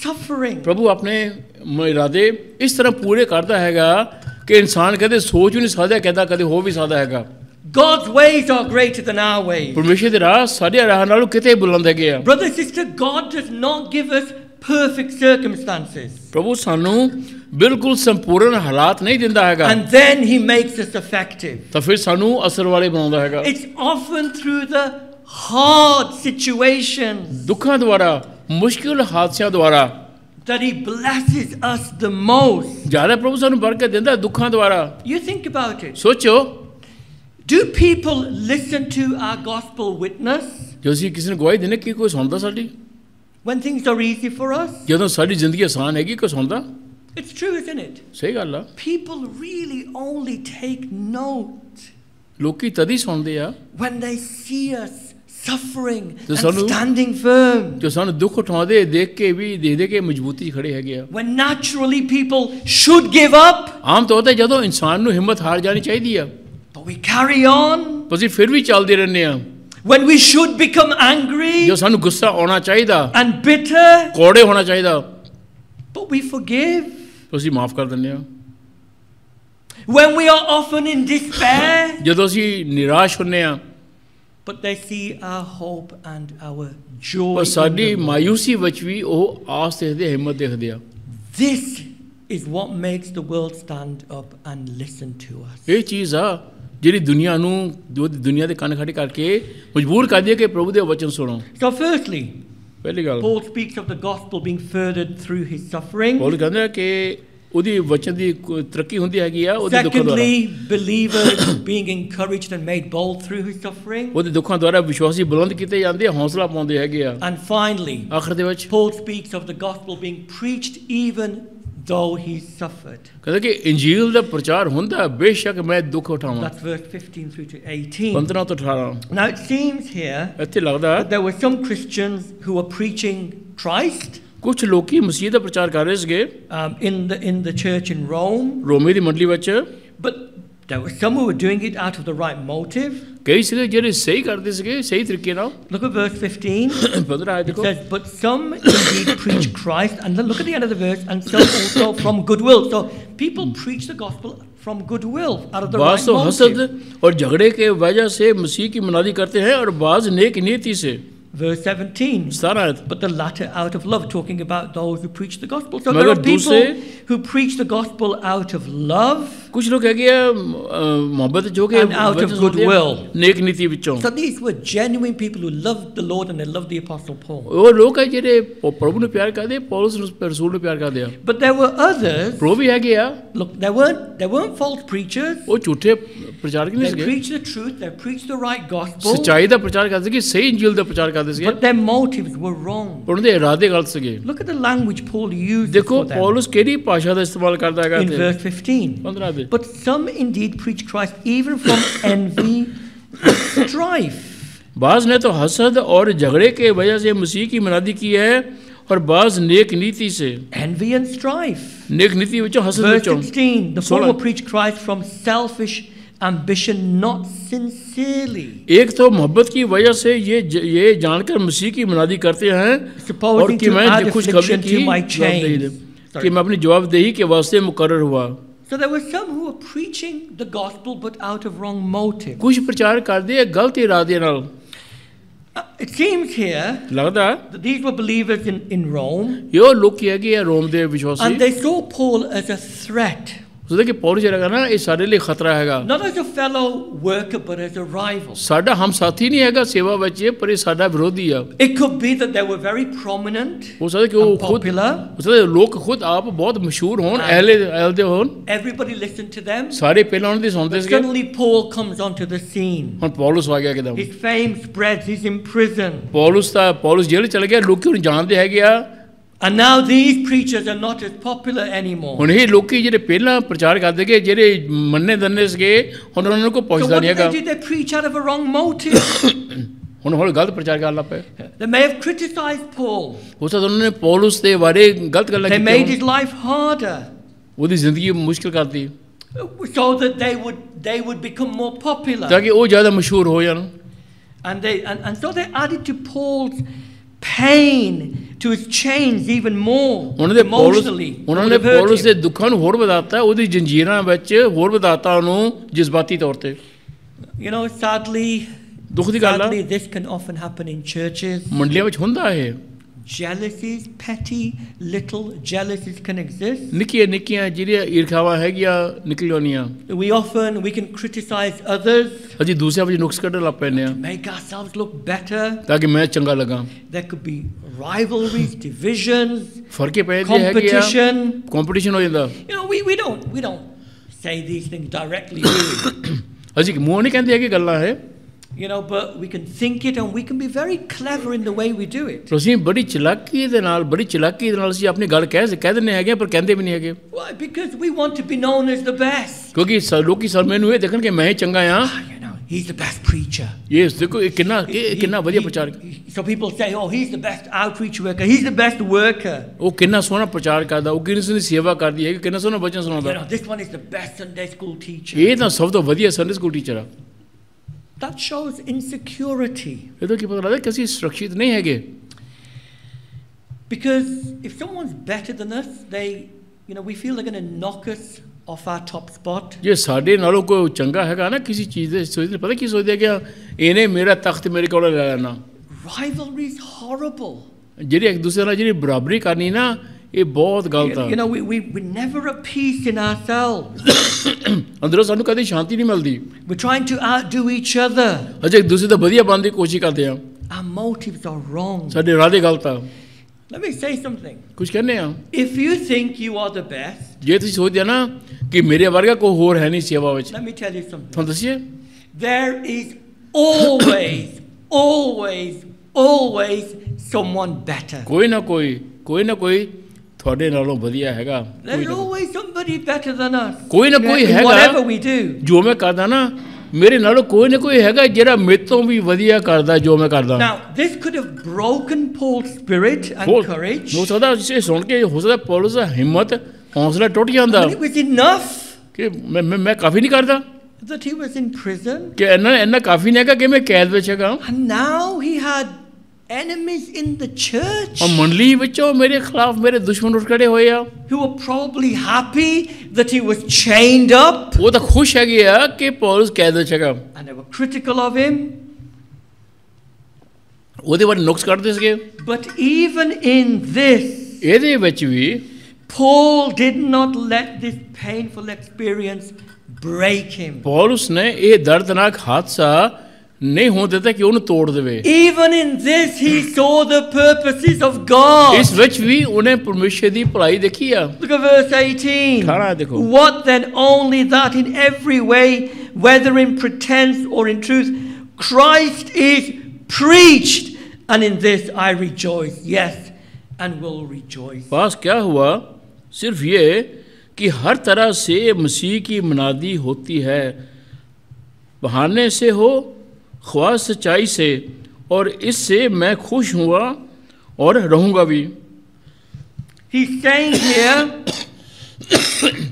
suffering. ਪ੍ਰਭੂ ਆਪਣੇ ਇਰਾਦੇ ਇਸ ਤਰ੍ਹਾਂ ਪੂਰੇ ਕਰਦਾ ਹੈਗਾ ਕਿ ਇਨਸਾਨ ਕਦੇ ਸੋਚ ਵੀ ਨਹੀਂ ਸਕਦਾ, ਕਹਿੰਦਾ ਕਦੇ ਹੋ ਵੀ ਸਕਦਾ ਹੈਗਾ। God's ways are greater than our ways. ਪਰਮੇਸ਼ਰ ਦੇ ਰਾਹ ਸਾਡੇ ਰਾਹ ਨਾਲੋਂ ਕਿਤੇ ਬੁਲੰਦ ਹੈਗੇ ਆ। Brother, sister, God does not give us perfect circumstances. ਪ੍ਰਭੂ ਸਾਨੂੰ ਬਿਲਕੁਲ ਸੰਪੂਰਨ ਹਾਲਾਤ ਨਹੀਂ ਦਿੰਦਾ ਹੈਗਾ, And then he makes us effective. ਤਾਂ ਫਿਰ ਸਾਨੂੰ ਅਸਰ ਵਾਲੇ ਬਣਾਉਂਦਾ ਹੈਗਾ। It's often through the hard situations ਦੁੱਖਾਂ ਦੁਆਰਾ, ਮੁਸ਼ਕਿਲ ਹਾਦਸਿਆਂ ਦੁਆਰਾ that he blesses us the most. ਜ਼ਿਆਦਾ ਪ੍ਰਭੂ ਸਾਨੂੰ ਬਰਕਤ ਦਿੰਦਾ ਦੁੱਖਾਂ ਦੁਆਰਾ। You think about it. ਸੋਚੋ, Do people listen to our gospel witness ਜੋ ਅਸੀਂ ਕਿਸੇ ਨੂੰ ਗਵਾਹੀ ਦਿੰਦੇ ਕੀ ਕੋਈ ਸੁਣਦਾ ਸਾਡੀ? when things are easy for us? ਜਦੋਂ ਸਾਡੀ ਜ਼ਿੰਦਗੀ ਆਸਾਨ ਹੈਗੀ ਕੋਈ ਸੁਣਦਾ? It's true, isn't it? ਸਹੀ ਗੱਲ ਆ। People really only take note ਲੋਕੀ ਤਦ ਹੀ ਸੁਣਦੇ ਆ when they see us suffering ਤੇ and ਸਾਨੂੰ- standing firm. ਜੋ ਸਾਨੂੰ ਦੁੱਖ ਉਠਾਉਂਦੇ ਦੇਖ ਕੇ ਵੀ ਦੇਖਦੇ ਕਿ ਮਜ਼ਬੂਤੀ 'ਚ ਖੜੇ ਹੈਗੇ ਆ। When naturally people should give up, ਆਮ ਤੌਰ ਤੇ ਜਦੋਂ ਇਨਸਾਨ ਨੂੰ ਹਿੰਮਤ ਹਾਰ ਜਾਣੀ ਚਾਹੀਦੀ ਆ, but we carry on. ਅਸੀਂ ਫਿਰ ਵੀ ਚੱਲਦੇ ਰਹਿੰਦੇ ਆ। When we should become angry ਜੋ ਸਾਨੂੰ ਗੁੱਸਾ ਆਉਣਾ ਚਾਹੀਦਾ, and bitter, ਕੌੜੇ ਹੋਣਾ ਚਾਹੀਦਾ, but we forgive. ਅਸੀਂ ਮਾਫ ਕਰ ਦਿੰਦੇ ਆ। When we are often in despair, ਜਦੋਂ ਅਸੀਂ ਨਿਰਾਸ਼ ਹੁੰਦੇ ਆ, but they see our hope and our joy. ਪਰ in ਸਾਡੀ the Lord. ਮਾਯੂਸੀ ਵਿੱਚ ਵੀ ਉਹ ਆਸ ਦੇਖਦੇ ਆ, ਹਿੰਮਤ ਦੇਖਦੇ ਆ। This is what makes the world stand up and listen to us. ਇਹ ਚੀਜ਼ ਆ ਜਿਹੜੀ ਦੁਨੀਆ ਨੂੰ ਦੁਨੀਆ ਦੇ ਕੰਨ ਖੜੇ ਕਰਕੇ ਮਜਬੂਰ ਕਰਦੀ ਹੈ ਕਿ ਪ੍ਰਭੂ ਦੇ ਵਚਨ ਸੁਣੋ। So firstly, ਪਹਿਲੀ ਗੱਲ Paul speaks of the gospel being furthered through his suffering. ਪੌਲ ਕਹਿੰਦਾ ਕਿ ਉਹਦੀ ਵਚਨ ਦੀ ਤਰੱਕੀ ਹੁੰਦੀ ਹੈਗੀ ਆ ਉਹਦੇ ਦੁੱਖਾਂ ਦੁਆਰਾ। Secondly, believers being encouraged and made bold through his suffering. ਉਹਦੇ ਦੁੱਖਾਂ ਦੁਆਰਾ ਵਿਸ਼ਵਾਸੀ ਬੁਲੰਦ ਕੀਤੇ ਜਾਂਦੇ ਆ, ਹੌਸਲਾ ਪਾਉਂਦੇ ਹੈਗੇ ਆ। And finally, ਆਖਰ ਦੇ ਵਿੱਚ Paul speaks of the gospel being preached even though he suffered. ਕਹਿੰਦਾ ਕਿ ਇੰਜੀਲ ਦਾ ਪ੍ਰਚਾਰ ਹੁੰਦਾ ਬੇਸ਼ੱਕ ਮੈਂ ਦੁੱਖ ਉਠਾਵਾਂ। That's verse 15 through to 18. 15 ਤੋਂ 18 Now it seems here ਇੱਥੇ ਲੱਗਦਾ that there were some Christians who were preaching Christ ਕੁਝ ਲੋਕੀ ਮਸੀਹ ਦਾ ਪ੍ਰਚਾਰ ਕਰ ਰਹੇ ਸੀਗੇ in the church in Rome, ਰੋਮੇ ਦੀ ਮੰਡਲੀ ਵਿੱਚ। but there were some who were doing it out of the right motive. ਕਈ ਸੀਗੇ ਜਿਹੜੇ ਸਹੀ ਕਰਦੇ ਸੀਗੇ ਸਹੀ ਤਰੀਕੇ ਨਾਲ। Look at verse 15. 15 ਆਇਤ It ਦੇਖੋ। says, but some indeed preach Christ, and then look at the end of the verse, and some also from goodwill. So people preach the gospel from goodwill, out of the right बाज़ तो motive. हसद और झगड़े के वजह से मसीह की मनादी करते हैं और बाज़ नेक नीति से। Verse 17. 17 आयत। But the latter out of love, talking about those who preach the gospel. So मगर there are people दूसरे- who preach the gospel out of love. कुछ लोग कह गया मोहब्बत जो के And out of goodwill. नेक नीति विचों। So these were genuine people who loved the Lord and they loved the Apostle Paul. वो लोग है जेरे प्रभु ने प्यार कर दे, पौलुस ने रसूल ने प्यार कर दिया। But there were others. प्रभु भी है गया, Look, there weren't false preachers. वो झूठे प्रचार नहीं They सके। preached the truth. They preached the right gospel. सच्चाई दा प्रचार करते कि सही इंजील दा प्रचार करते सके। But their motives were wrong. पर उनके इरादे गलत सके। Look at the language Paul used देखो for them पौलुस केरी भाषा दा इस्तेमाल करता है in verse 15. 15 they. But some indeed preach Christ even from envy and strife. बाज़ ने तो हसद और झगड़े के वजह से मसीह की मनादी की है और बाज़ नेक नीति से। Envy and strife. नेक नीति विचों हसद Verse विचों। 16. The 16 former preach Christ from selfish ambition, not sincerely. एक तो मोहब्बत की वजह से ये जानकर मसीह की मनादी करते हैं और Supposing कि to मैं add खुशखबरी affliction की to my जवाबदेही chains. दे कि मैं अपनी जवाबदेही के वास्ते मुकर्रर हुआ। So there were some who were preaching the gospel but out of wrong motive. कुछ प्रचार कर दिए गलत इरादे नाल। It seems here लगदा that these were believers in Rome यो लोग किया कि रोम दे विश्वासी and they saw Paul as a threat, सोचते कि पौलुस जरा ना ये सारे लिए खतरा हैगा। not as a fellow worker but as a rival. साडा हम साथी नहीं हैगा सेवा ਵਿੱਚ पर ये साडा विरोधी है। It could be that they were very prominent हो सकता है कि वो and खुद popular. हो सकता है लोग खुद आप बहुत मशहूर हों अहले दे हों Everybody listened to them. सारे पहला उनकी सुनते But थे। suddenly Paul comes onto the scene. हम पौलुस आ गया एकदम। His fame spreads. He's in prison. पौलुस जेल चल गया लोग क्यों जानते हैं गया। And now these preachers are not as popular anymore. ਹੁਣ ਇਹ ਲੋਕੀ ਜਿਹੜੇ ਪਹਿਲਾਂ ਪ੍ਰਚਾਰ ਕਰਦੇ ਕਿ ਜਿਹੜੇ ਮੰਨੇ ਦੰਨੇ ਸੀਗੇ ਹੁਣ ਉਹਨਾਂ ਨੂੰ So ਪੁੱਛਦਾ what ਨਹੀਂ did ਹੈਗਾ। they do? They preach out of a wrong motive. ਹੁਣ ਗਲਤ ਪ੍ਰਚਾਰ ਕਰਨ ਲੱਗ ਪਏ। They may have criticized Paul. ਹੋ ਸਕਦਾ ਉਹਨਾਂ ਨੇ ਪੌਲੁਸ ਦੇ ਬਾਰੇ ਗਲਤ ਗੱਲਾਂ They made ਕੀਤੀਆਂ his life harder ਉਹਦੀ ਜ਼ਿੰਦਗੀ ਮੁਸ਼ਕਿਲ ਕਰਤੀ so that they would become more popular. ਤਾਂ ਕਿ ਉਹ ਜ਼ਿਆਦਾ ਮਸ਼ਹੂਰ ਹੋ ਜਾਣ। And so they added to Paul's pain, to his chains even more ਉਹਨਾਂ ਦੇ emotionally. ਉਹਨਾਂ It ਨੇ would have hurt ਪੌਲੁਸ him. ਦੇ ਦੁੱਖਾਂ ਨੂੰ ਹੋਰ ਵਧਾਤਾ ਉਹਦੀ ਜੰਜੀਰਾਂ ਵਿੱਚ ਹੋਰ ਵਧਾਤਾ ਉਹਨੂੰ ਜਜ਼ਬਾਤੀ ਤੌਰ ਤੇ। You know, sadly, ਦੁੱਖ ਦੀ ਗੱਲ ਆ this can often happen in churches. ਮੰਡਲੀਆਂ ਵਿੱਚ ਹੁੰਦਾ ਇਹ Jealousies, petty little jealousies can exist. ਨਿੱਕੀਆਂ ਨਿੱਕੀਆਂ ਜਿਹੜੀਆਂ ਈਰਖਾਵਾਂ ਹੈਗੀਆਂ ਨਿਕਲ ਆਉਣੀਆਂ। We can criticize others, ਅਸੀਂ ਦੂਸਰਿਆਂ ਵਿੱਚ ਨੁਕਸ ਕੱਢਣ ਲੱਗ ਪੈਂਦੇ ਆ make ourselves look better. ਤਾਂ ਕਿ ਮੈਂ ਚੰਗਾ ਲੱਗਾ। There could be rivalries, divisions, ਫਰਕੇ ਪੈ ਜਾਂਦੇ ਹੈਗੇ ਆ competition. ਕੰਪੀਟੀਸ਼ਨ ਹੋ ਜਾਂਦਾ। You know, we don't say these things directly, do we? ਅਸੀਂ ਮੂੰਹ ਨਹੀਂ ਕਹਿੰਦੇ ਹੈਗੇ ਗੱਲਾਂ ਹੈ You know, but we can think it and we can be very clever in the way we do it. ਅਸੀਂ ਬੜੀ ਚਲਾਕੀ ਦੇ ਨਾਲ ਅਸੀਂ ਆਪਣੀ ਗੱਲ ਕਹਿ ਦਿੰਦੇ ਹੈਗੇ ਪਰ ਕਹਿੰਦੇ ਵੀ ਨਹੀਂ ਹੈਗੇ। Why? Because we want to be known as the best. ਕਿਉਂਕਿ ਲੋਕੀ ਮੈਨੂੰ ਇਹ ਦੇਖਣ ਕਿ ਮੈਂ ਹੀ ਚੰਗਾ ਆ। You know, he's the best preacher. ਇਹ ਦੇਖੋ ਇਹ ਕਿੰਨਾ ਵਧੀਆ ਪ੍ਰਚਾਰ। So people say, oh, he's the best outreach worker. He's the best worker. ਉਹ ਕਿੰਨਾ ਸੋਹਣਾ ਪ੍ਰਚਾਰ ਕਰਦਾ ਉਹ ਕਿੰਨੀ ਸੋਹਣੀ ਸੇਵਾ ਕਰਦੀ ਹੈ ਕਿੰਨਾ ਸੋਹਣਾ ਬਚਨ You ਸੁਣਾਉਂਦਾ। know, this one is the best Sunday school teacher. ਇਹ ਤਾਂ ਸਭ ਤੋਂ ਵਧੀਆ ਸੰਡੇ ਸਕੂਲ ਟੀਚਰ ਆ। That shows insecurity. ਇਹ ਤਾਂ ਕੀ ਪਤਾ ਲੱਗਦਾ ਕਿ ਅਸੀਂ ਸੁਰੱਖਿਅਤ ਨਹੀਂ ਹੈਗੇ। Because if someone's better than us, we feel they're going to knock us off our top spot. ਜੇ ਸਾਡੇ ਨਾਲੋਂ ਕੋਈ ਚੰਗਾ ਹੈਗਾ ਨਾ ਕਿਸੇ ਚੀਜ਼ ਦੇ ਸੋਚਦੇ ਪਤਾ ਕੀ ਸੋਚਦੇ ਕਿ ਇਹਨੇ ਮੇਰਾ ਤਖਤ ਮੇਰੇ ਕੋਲ ਲੈ ਲੈਣਾ। Rivalry is horrible. ਜਿਹੜੀ ਇੱਕ ਦੂਸਰੇ ਨਾਲ ਜਿਹੜੀ ਬਰਾਬਰੀ ਕਰਨੀ ਨਾ ਇਹ ਬਹੁਤ ਗਲਤ ਆ। You know, we're never at peace in ourselves. ਅੰਦਰੋਂ ਸਾਨੂੰ ਕਦੇ ਸ਼ਾਂਤੀ ਨਹੀਂ ਮਿਲਦੀ। We're trying to outdo each other. ਅਜੇ ਇੱਕ ਦੂਸਰੇ ਦਾ ਵਧੀਆ ਬਣਨ ਦੀ ਕੋਸ਼ਿਸ਼ ਕਰਦੇ ਆ। Our motives are wrong. ਸਾਡੇ ਇਰਾਦੇ ਗਲਤ ਆ। Let me say something. ਕੁਝ ਕਹਿੰਦੇ ਆ। If you think you are the best, ਜੇ ਤੁਸੀਂ ਸੋਚਦੇ ਆ ਨਾ ਕਿ ਮੇਰੇ ਵਰਗਾ ਕੋਈ ਹੋਰ ਹੈ ਨਹੀਂ ਸੇਵਾ ਵਿੱਚ, let me tell you something. ਤੁਹਾਨੂੰ ਦੱਸੀਏ There is always, always, always someone better. ਕੋਈ ਨਾ ਕੋਈ ਤੁਹਾਡੇ ਨਾਲੋਂ ਵਧੀਆ ਹੈਗਾ। There's always somebody better than us. ਕੋਈ ਨਾ ਕੋਈ In ਹੈਗਾ whatever we do. ਜੋ ਮੈਂ ਕਰਦਾ ਨਾ ਮੇਰੇ ਨਾਲੋਂ ਕੋਈ ਨਾ ਕੋਈ ਹੈਗਾ ਜਿਹੜਾ ਮੇਰੇ ਤੋਂ ਵੀ ਵਧੀਆ ਕਰਦਾ ਜੋ ਮੈਂ ਕਰਦਾ। Now, this could have broken Paul's spirit and courage. ਹੋ ਸਕਦਾ ਇਹ ਸੁਣ ਕੇ ਹੋ ਸਕਦਾ ਪੌਲਸ ਦਾ ਹਿੰਮਤ ਹੌਸਲਾ ਟੁੱਟ ਜਾਂਦਾ But it was enough ਕਿ ਮੈਂ ਕਾਫੀ ਨਹੀਂ ਕਰਦਾ that he was in prison. ਕਿ ਇੰਨਾ ਕਾਫੀ ਨਹੀਂ ਹੈਗਾ ਕਿ ਮੈਂ ਕੈਦ ਵਿੱਚ ਹੈਗਾ। And now he had enemies in the church ਔਰ ਮੰਡਲੀ ਵਿੱਚੋਂ ਮੇਰੇ ਖਿਲਾਫ ਮੇਰੇ ਦੁਸ਼ਮਣ ਉੱਠ ਖੜੇ ਹੋਏ ਆ। who were probably happy that he was chained up. ਉਹ ਤਾਂ ਖੁਸ਼ ਹੈਗੇ ਆ ਕਿ ਪੌਲਸ ਕੈਦ ਵਿੱਚ ਹੈਗਾ। And they were critical of him. ਉਹਦੇ ਬਾਰੇ ਨੁਕਸ ਕੱਢਦੇ ਸੀਗੇ। But even in this, ਇਹਦੇ ਵਿੱਚ ਵੀ Paul did not let this painful experience break him. Paulus ਨੇ ਇਹ ਦਰਦਨਾਕ ਹਾਦਸਾ ਨਹੀਂ ਹੋਣ ਦਿੱਤਾ ਕਿ ਉਹਨੂੰ ਤੋੜ ਦੇਵੇ। Even in this, he saw the purposes of God. ਇਸ ਵਿੱਚ ਵੀ ਉਹਨੇ ਪਰਮੇਸ਼ਰ ਦੀ ਭਲਾਈ ਦੇਖੀ ਆ। Look at verse 18. ਖਾਣਾ ਦੇਖੋ। What then? Only that in every way, whether in pretense or in truth, Christ is preached, and in this I rejoice. Yes, and will rejoice. पास क्या हुआ? सिर्फ ये कि हर तरह से मसीह की मनादी होती है, बहाने से हो ख्वाह सच्चाई से, और इससे मैं खुश हुआ और रहूँगा भी। He's saying here,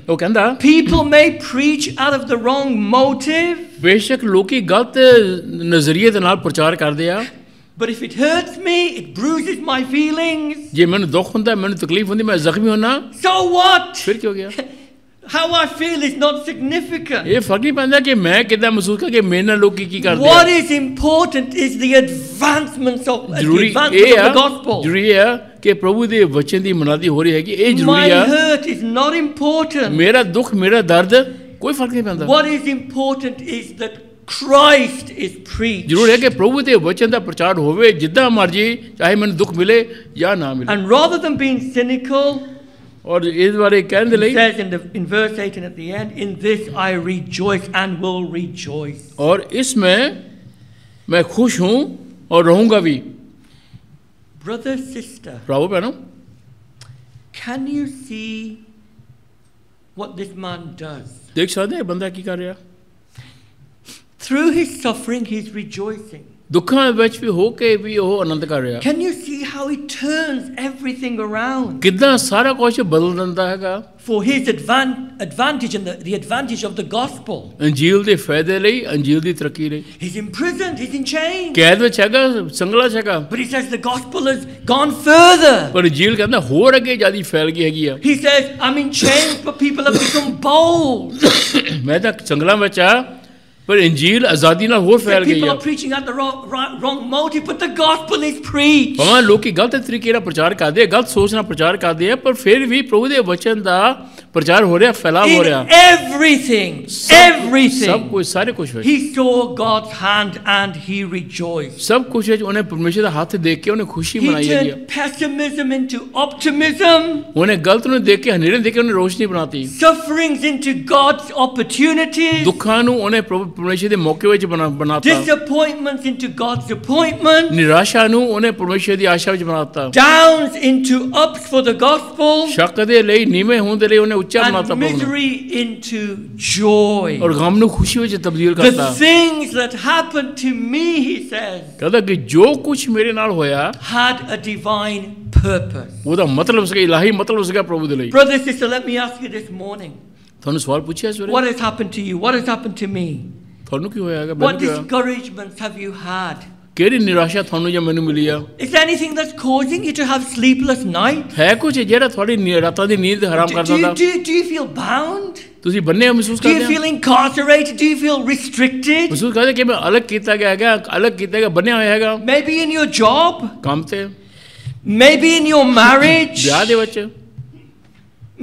वो कहता people may preach out of the wrong motive, बेशक लोकी गलत नजरिए दे नाल प्रचार करदे आ, but if it hurts me, it bruises my feelings. जे मैनूं दुख हुंदा मैनूं तकलीफ हुंदी मैं जख्मी होना, So what? फिर क्या हो गया? How I feel is not significant. ये फर्क नहीं पैंदा कि मैं कितना महसूस कर कि मेरे नाल लोकी की करदे आ। What is important is the advancement of जरूरी the gospel. जरूरी है कि प्रभु दे वचन दी मनादी हो रही है कि ये My जरूरी है। hurt is not important. मेरा दुख मेरा दर्द कोई फर्क नहीं पैंदा। What is important is that Christ is preached. जरूर है कि प्रभु दे वचन दा प्रचार होवे जिद्दां मर्जी, चाहे मैनूं दुख मिले या ना मिले। And rather than being cynical, और इस बारे कहने it लई says in verse 18 at the end, in this I rejoice and will rejoice. और इसमें मैं खुश हूँ और रहूँगा भी। Brother, sister, ब्रावो बहनों, can you see what this man does? देख सकते हैं बंदा की कर रहा। Through his suffering, he's rejoicing. दुखां ਵਿੱਚ ਵੀ ਹੋ ਕੇ ਵੀ ਉਹ ਆਨੰਦ ਕਰ ਰਿਹਾ। Can you see how he turns everything around ਕਿੱਦਾਂ ਸਾਰਾ ਕੁਝ ਬਦਲ ਦਿੰਦਾ ਹੈਗਾ for his advantage and the advantage of the gospel? ਅੰਜੀਲ ਦੇ ਫਾਇਦੇ ਲਈ, ਅੰਜੀਲ ਦੀ ਤਰੱਕੀ ਲਈ। He's imprisoned, he's in chains. ਕੈਦ ਵਿੱਚ ਹੈਗਾ, ਸੰਗਲਾਂ 'ਚ ਹੈਗਾ, But he says the gospel has gone further. ਪਰ ਅੰਜੀਲ ਕਹਿੰਦਾ ਹੋਰ ਅੱਗੇ ਜਿਆਦਾ ਫੈਲ ਗਈ ਹੈਗੀ ਆ। He says, I'm in chains, but people have become bold. ਮੈਂ ਤਾਂ ਸੰਗਲਾਂ ਵਿੱਚ ਆ ਪਰ ਅੰਜੀਲ ਆਜ਼ਾਦੀ ਨਾਲ ਹੋਰ ਫੈਲ ਗਈ People ਆ। are preaching out the wrong motive, but the gospel is preached. ਭਾਵੇਂ ਲੋਕੀ ਗਲਤ ਤਰੀਕੇ ਨਾਲ ਪ੍ਰਚਾਰ ਕਰਦੇ ਆ, ਗਲਤ ਸੋਚ ਨਾਲ ਪ੍ਰਚਾਰ ਕਰਦੇ ਆ, ਪਰ ਫਿਰ ਵੀ ਪ੍ਰਭੂ ਦੇ ਵਚਨ ਦਾ ਪ੍ਰਚਾਰ ਹੋ ਰਿਹਾ, ਫੈਲਾਅ ਹੋ ਰਿਹਾ। Everything, ਸਭ ਕੁਝ, ਸਾਰੇ ਕੁਝ ਵਿੱਚ he saw God's hand and he rejoiced. ਸਭ ਕੁਝ ਵਿੱਚ ਉਹਨੇ ਪਰਮੇਸ਼ਰ ਦਾ ਹੱਥ ਦੇਖ ਕੇ ਉਹਨੇ ਖੁਸ਼ੀ He ਮਨਾਈ ਹੈਗੀ ਆ। turned pessimism into optimism, ਉਹਨੇ ਗਲਤ ਨੂੰ ਦੇਖ ਕੇ ਹਨੇਰੇ ਦੇਖ ਕੇ ਉਹਨੇ ਰੋਸ਼ਨੀ ਬਣਾਤੀ। sufferings into God's opportunities, ਦੁੱਖਾਂ ਨੂੰ ਉਹਨੇ ਪਰਮੇਸ਼ਰ ਦੇ ਮੌਕੇ ਵਿੱਚ ਬਣਾਤਾ। disappointments into God's appointment, ਨਿਰਾਸ਼ਾ ਨੂੰ ਉਹਨੇ ਪਰਮੇਸ਼ਰ ਦੀ ਆਸ਼ਾ ਵਿੱਚ ਬਣਾਤਾ। downs into ups for the gospel, ਸ਼ੱਕ ਦੇ ਲਈ, ਨੀਵੇਂ ਹੋਣ ਦੇ ਲਈ ਉਹਨੇ ਉੱਚਾ ਬਣਾਤਾ and ਪ੍ਰਭੂ ਨੂੰ। misery into joy. ਔਰ ਗਮ ਨੂੰ ਖੁਸ਼ੀ ਵਿੱਚ ਤਬਦੀਲ The ਕਰਤਾ। things that happened to me, he says, ਕਹਿੰਦਾ ਕਿ ਜੋ ਕੁਝ ਮੇਰੇ ਨਾਲ ਹੋਇਆ had a divine purpose. ਉਹਦਾ ਮਤਲਬ ਸੀਗਾ, ਇਲਾਹੀ ਮਤਲਬ ਸੀਗਾ ਪ੍ਰਭੂ ਦੇ ਲਈ। Brother, sister, let me ask you this morning. ਤੁਹਾਨੂੰ ਸਵਾਲ ਪੁੱਛਿਆ ਇਸ ਵੇਲੇ, What has happened to you? What has happened to me? ਤੁਹਾਨੂੰ ਕੀ ਹੋਇਆ ਹੈਗਾ, What ਮੈਨੂੰ ਕੀ ਹੋਇਆ, discouragements have you had? ਕਿਹੜੀ ਨਿਰਾਸ਼ਾ ਤੁਹਾਨੂੰ ਜਾਂ ਮੈਨੂੰ ਮਿਲੀ ਆ? Is there anything that's causing you to have sleepless nights? ਹੈ ਕੁਝ ਜਿਹੜਾ ਤੁਹਾਡੀ ਰਾਤਾਂ ਦੀ ਨੀਂਦ ਹਰਾਮ ਕਰ ਦਿੰਦਾ? Do you feel bound? ਤੁਸੀਂ ਬੰਨੇ ਮਹਿਸੂਸ Do you ਕਰਦੇ ਹੋ? feel incarcerated? Do you feel restricted? ਮਹਿਸੂਸ ਕਰਦੇ ਕਿ ਮੈਂ ਅਲੱਗ ਕੀਤਾ ਗਿਆ ਹੈਗਾ, ਅਲੱਗ ਕੀਤਾ ਗਿਆ, ਬੰਨਿਆ ਹੋਇਆ ਹੈਗਾ Maybe in your job, ਕੰਮ ਤੇ, maybe in your marriage, ਵਿਆਹ ਦੇ ਵਿੱਚ,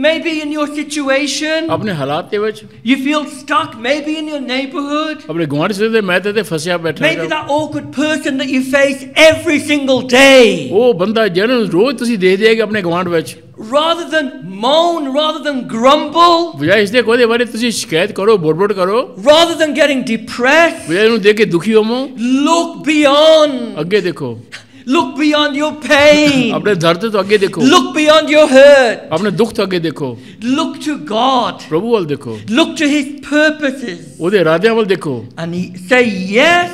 maybe in your situation. ਆਪਣੇ ਹਾਲਾਤ ਦੇ ਵਿੱਚ, You feel stuck, maybe in your neighborhood. ਆਪਣੇ ਗੁਆਂਢ ਦੇ ਮੈਂ ਤੇ ਫਸਿਆ ਬੈਠਾ Maybe ਹੈਗਾ। that awkward person that you face every single day. ਉਹ ਬੰਦਾ ਜਿਹਨੂੰ ਰੋਜ਼ ਤੁਸੀਂ ਦੇਖਦੇ ਹੈਗੇ ਆਪਣੇ ਗੁਆਂਢ ਵਿੱਚ, Rather than moan, rather than grumble, ਬਜਾਏ ਇਸ ਦੇ ਕੋਈ ਦੇ ਬਾਰੇ ਤੁਸੀਂ ਸ਼ਿਕਾਇਤ ਕਰੋ, ਬੋੜ ਕਰੋ, rather than getting depressed, ਬਜਾਏ ਇਹਨੂੰ ਦੇਖ ਕੇ ਦੁਖੀ ਹੋਵੋ, look beyond. ਅੱਗੇ ਦੇਖੋ, Look beyond your pain. ਆਪਣੇ ਦਰਦ ਤੋਂ ਅੱਗੇ ਦੇਖੋ, Look beyond your hurt. ਆਪਣੇ ਦੁੱਖ ਤੋਂ ਅੱਗੇ ਦੇਖੋ, Look to God. ਪ੍ਰਭੂ ਵੱਲ ਦੇਖੋ, Look to His purposes. ਉਹਦੇ ਇਰਾਦਿਆਂ ਵੱਲ ਦੇਖੋ, And say, yes,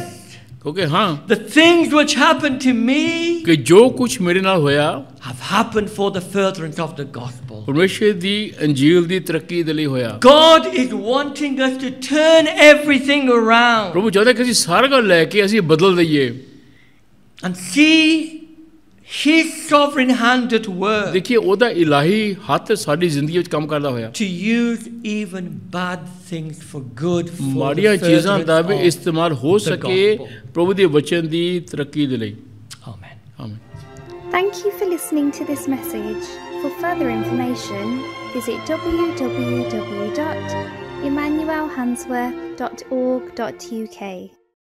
ਕਿਉਂਕਿ ਹਾਂ the things which happened to me ਕਿ ਜੋ ਕੁਝ ਮੇਰੇ ਨਾਲ ਹੋਇਆ have happened for the furtherance of the gospel. ਪਰਮੇਸ਼ਰ ਦੀ ਅੰਜੀਲ ਦੀ ਤਰੱਕੀ ਦੇ ਲਈ ਹੋਇਆ। God is wanting us to turn everything around ਪ੍ਰਭੂ ਚਾਹੁੰਦਾ ਕਿ ਅਸੀਂ ਸਾਰਾ ਕੁਝ ਲੈ ਕੇ ਅਸੀਂ ਬਦਲ ਦਈਏ, and see His sovereign hand at work ਦੇਖੀਏ ਉਹਦਾ ਇਲਾਹੀ ਹੱਥ ਸਾਡੀ ਜ਼ਿੰਦਗੀ ਵਿੱਚ ਕੰਮ ਕਰਦਾ ਹੋਇਆ, to use even bad things for good, for the ਮਾੜੀਆਂ ਚੀਜ਼ਾਂ ਦਾ ਵੀ furtherance of ਇਸਤੇਮਾਲ ਹੋ the ਸਕੇ gospel. ਪ੍ਰਭੂ ਦੇ ਵਚਨ ਦੀ ਤਰੱਕੀ ਦੇ ਲਈ। Amen. ਆਮੀਨ। Thank you for listening to this message. For further information, visit www.emmanuelhansworth.org.uk.